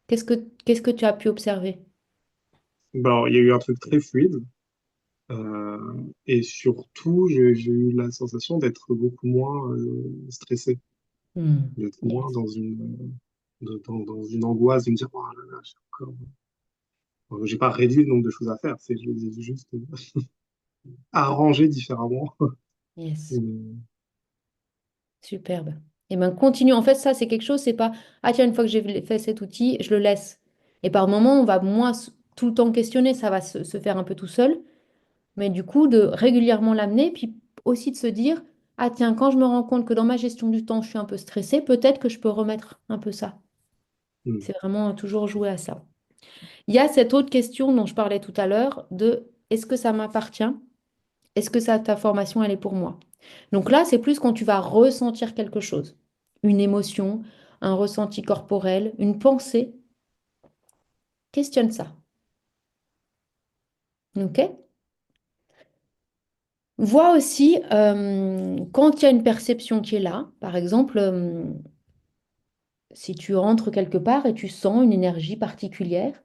Qu'est-ce que tu as pu observer? Bon, il y a eu un truc très fluide. Et surtout, j'ai eu la sensation d'être beaucoup moins stressé, Hmm. d'être moins Yes. dans une angoisse, de me dire, oh là là, j'ai encore. J'ai pas réduit le nombre de choses à faire, je les ai juste arrangées différemment. Yes. Et- Superbe. Et ben continue. En fait, ça, c'est quelque chose, c'est pas, ah tiens, une fois que j'ai fait cet outil, je le laisse. Et par moment, on va moins tout le temps questionner, ça va se faire un peu tout seul. Mais du coup, de régulièrement l'amener, puis aussi de se dire, ah tiens, quand je me rends compte que dans ma gestion du temps, je suis un peu stressée, peut-être que je peux remettre un peu ça. Hmm. C'est vraiment toujours jouer à ça. Il y a cette autre question dont je parlais tout à l'heure de est-ce que ça m'appartient? Est-ce que ça, ta formation, elle est pour moi? Donc là, c'est plus quand tu vas ressentir quelque chose, une émotion, un ressenti corporel, une pensée. Questionne ça. OK? Vois aussi quand il y a une perception qui est là, par exemple, si tu rentres quelque part et tu sens une énergie particulière,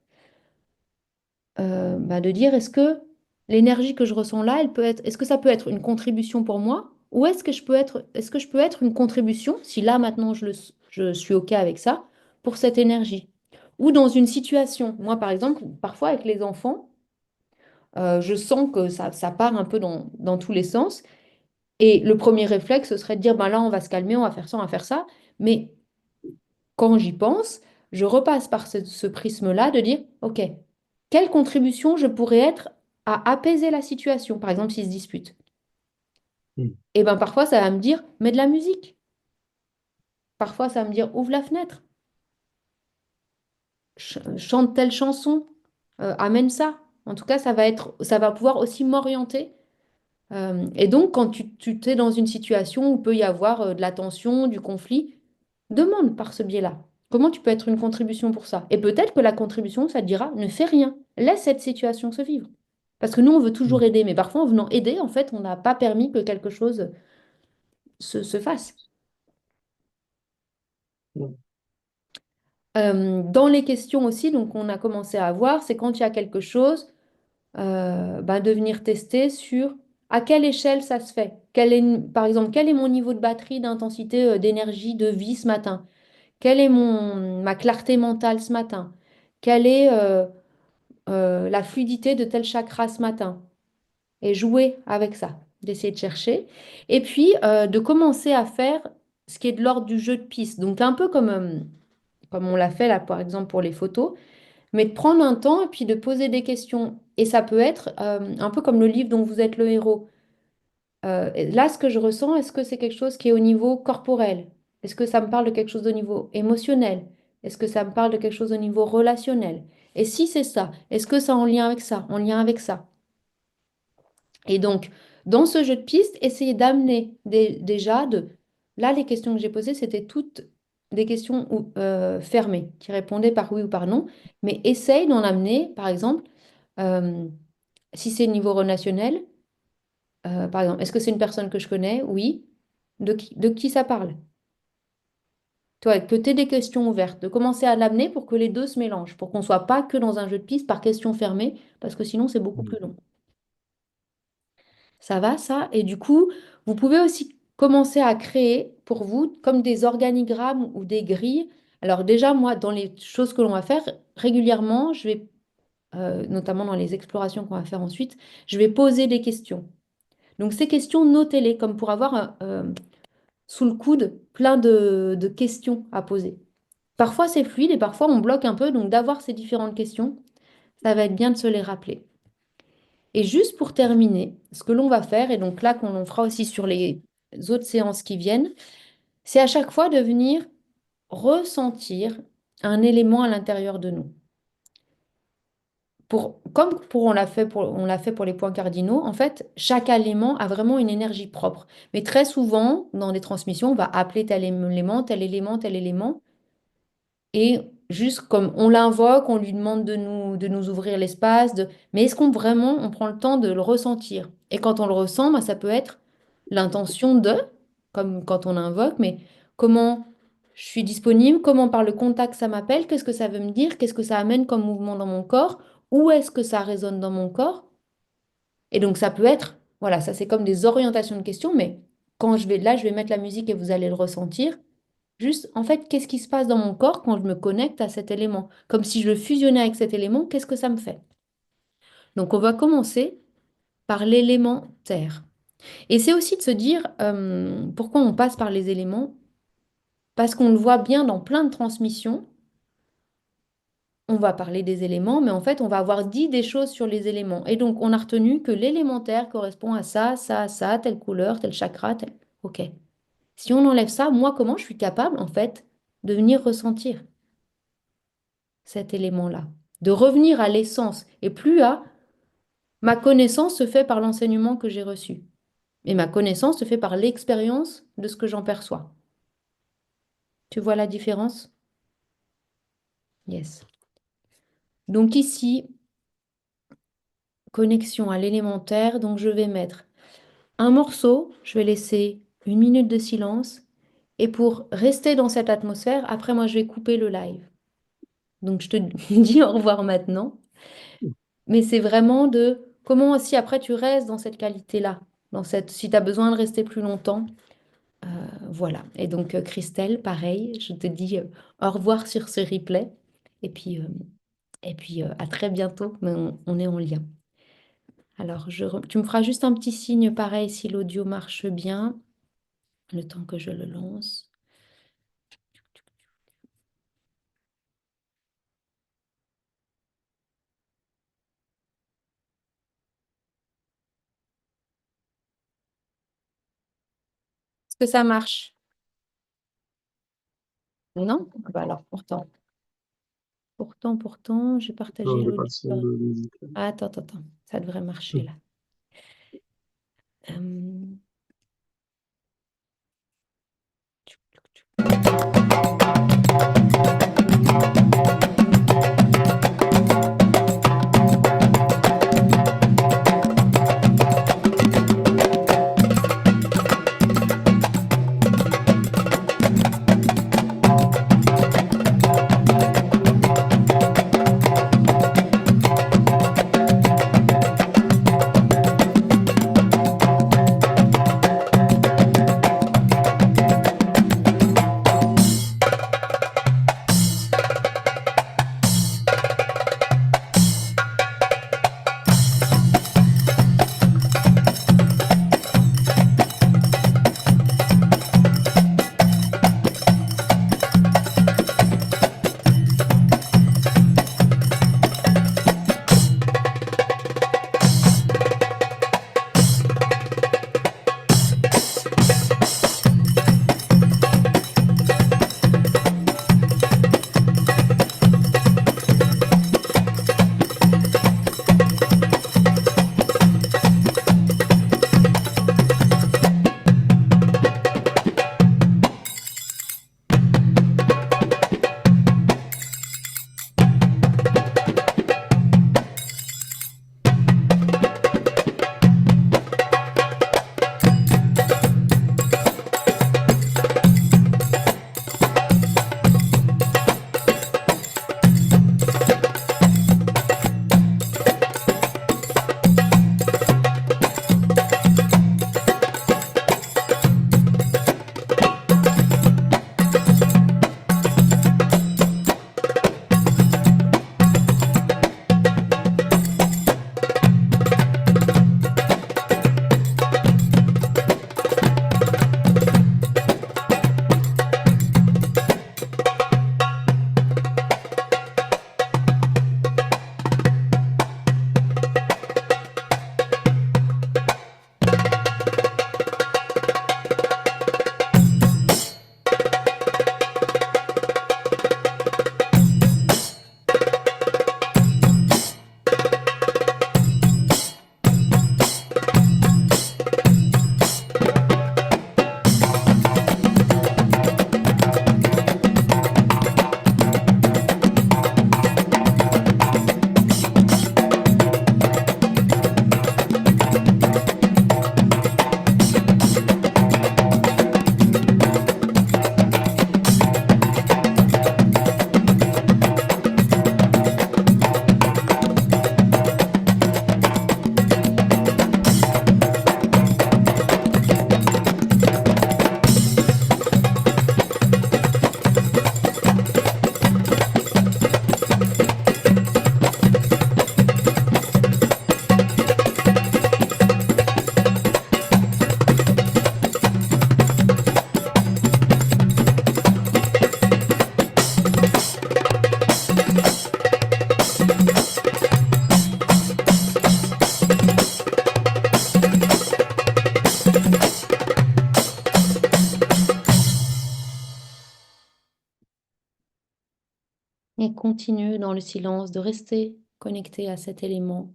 bah, de dire est-ce que l'énergie que je ressens là, elle peut être, est-ce que ça peut être une contribution pour moi ou est-ce que je peux être une contribution si là maintenant je suis OK avec ça pour cette énergie ou dans une situation. Moi par exemple, parfois avec les enfants, je sens que ça part un peu dans tous les sens et le premier réflexe ce serait de dire ben là on va se calmer, on va faire ça, on va faire ça, mais quand j'y pense, je repasse par ce prisme-là de dire, OK, quelle contribution je pourrais être à apaiser la situation, par exemple s'ils se disputent. Hmm. Et bien parfois, ça va me dire, mets de la musique. Parfois, ça va me dire, ouvre la fenêtre, chante telle chanson, amène ça. En tout cas, ça va pouvoir aussi m'orienter. Et donc, quand tu t'es dans une situation où peut y avoir de la tension, du conflit, demande par ce biais-là. Comment tu peux être une contribution pour ça? Et peut-être que la contribution, ça te dira, ne fais rien. Laisse cette situation se vivre. Parce que nous, on veut toujours Hmm. aider, mais parfois, en venant aider, en fait, on n'a pas permis que quelque chose se fasse. Hmm. Dans les questions aussi, donc on a commencé à avoir, c'est quand il y a quelque chose, bah, de venir tester sur à quelle échelle ça se fait. Par exemple, quel est mon niveau de batterie, d'intensité, d'énergie, de vie ce matin? Quelle est ma clarté mentale ce matin? Quelle est la fluidité de tel chakra ce matin? Et jouer avec ça, d'essayer de chercher. Et puis, de commencer à faire ce qui est de l'ordre du jeu de piste. Donc, un peu comme on l'a fait là, par exemple, pour les photos, mais de prendre un temps et puis de poser des questions. Et ça peut être un peu comme le livre dont vous êtes le héros. Là, ce que je ressens, est-ce que c'est quelque chose qui est au niveau corporel? Est-ce que ça me parle de quelque chose au niveau émotionnel? Est-ce que ça me parle de quelque chose au niveau relationnel? Et si c'est ça, est-ce que ça en lien avec ça? En lien avec ça? Et donc, dans ce jeu de pistes, essayez d'amener déjà de... Là, les questions que j'ai posées, c'était toutes des questions fermées, qui répondaient par oui ou par non. Mais essaye d'en amener, par exemple, euh, si c'est niveau relationnel, par exemple, est-ce que c'est une personne que je connais? Oui. De qui ça parle? Toi, que tu aies des questions ouvertes, de commencer à l'amener pour que les deux se mélangent, pour qu'on ne soit pas que dans un jeu de pistes par questions fermées, parce que sinon, c'est beaucoup Hmm. plus long. Ça va, ça? Et du coup, vous pouvez aussi commencer à créer pour vous comme des organigrammes ou des grilles. Alors déjà, moi, dans les choses que l'on va faire régulièrement, je vais, notamment dans les explorations qu'on va faire ensuite, je vais poser des questions. Donc ces questions, notez-les comme pour avoir sous le coude plein de questions à poser. Parfois c'est fluide et parfois on bloque un peu, donc d'avoir ces différentes questions, ça va être bien de se les rappeler. Et juste pour terminer, ce que l'on va faire, et donc là qu'on fera aussi sur les autres séances qui viennent, c'est à chaque fois de venir ressentir un élément à l'intérieur de nous. On l'a fait pour les points cardinaux, en fait, chaque élément a vraiment une énergie propre. Mais très souvent, dans des transmissions, on va appeler tel élément, tel élément, tel élément. Et juste comme on l'invoque, on lui demande de nous ouvrir l'espace, mais est-ce qu'on vraiment on prend le temps de le ressentir? Et quand on le ressent, bah, ça peut être l'intention de, comme quand on invoque, mais comment je suis disponible, comment par le contact ça m'appelle, qu'est-ce que ça veut me dire, qu'est-ce que ça amène comme mouvement dans mon corps, où est-ce que ça résonne dans mon corps? Et donc ça peut être, voilà, ça c'est comme des orientations de questions, mais quand je vais là, je vais mettre la musique et vous allez le ressentir. Juste, en fait, qu'est-ce qui se passe dans mon corps quand je me connecte à cet élément? Comme si je le fusionnais avec cet élément, qu'est-ce que ça me fait? Donc, on va commencer par l'élément terre. Et c'est aussi de se dire pourquoi on passe par les éléments, parce qu'on le voit bien dans plein de transmissions. On va parler des éléments, mais en fait, on va avoir dit des choses sur les éléments. Et donc, on a retenu que l'élémentaire correspond à ça, ça, ça, telle couleur, tel chakra, tel... OK. Si on enlève ça, moi, comment je suis capable, en fait, de venir ressentir cet élément-là, de revenir à l'essence et plus à ma connaissance se fait par l'enseignement que j'ai reçu. Et ma connaissance se fait par l'expérience de ce que j'en perçois. Tu vois la différence? Yes. Donc ici, connexion à l'élémentaire, donc je vais mettre un morceau, je vais laisser 1 minute de silence. Et pour rester dans cette atmosphère, après moi je vais couper le live. Donc je te dis au revoir maintenant. Mais c'est vraiment de comment aussi après tu restes dans cette qualité-là, dans cette, si tu as besoin de rester plus longtemps, voilà. Et donc Christelle, pareil, je te dis au revoir sur ce replay. Et puis à très bientôt, mais on est en lien. Alors tu me feras juste un petit signe pareil si l'audio marche bien, le temps que je le lance. Est-ce que ça marche? Non? Bah alors pourtant, j'ai Non, partagé j'ai pas le l'audio. son de musique. Ah, attends, ça devrait marcher là. Euh, continue dans le silence de rester connecté à cet élément,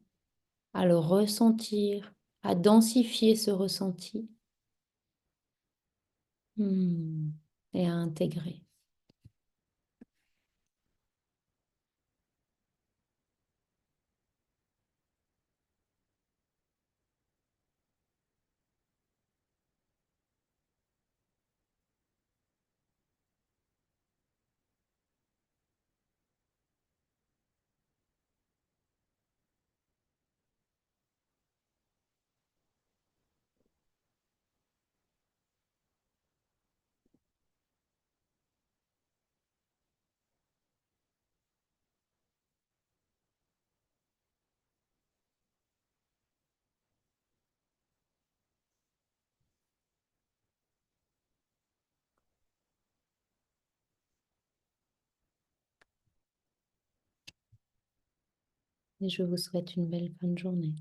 à le ressentir, à densifier ce ressenti hmm, et à intégrer. Et je vous souhaite une belle fin de journée.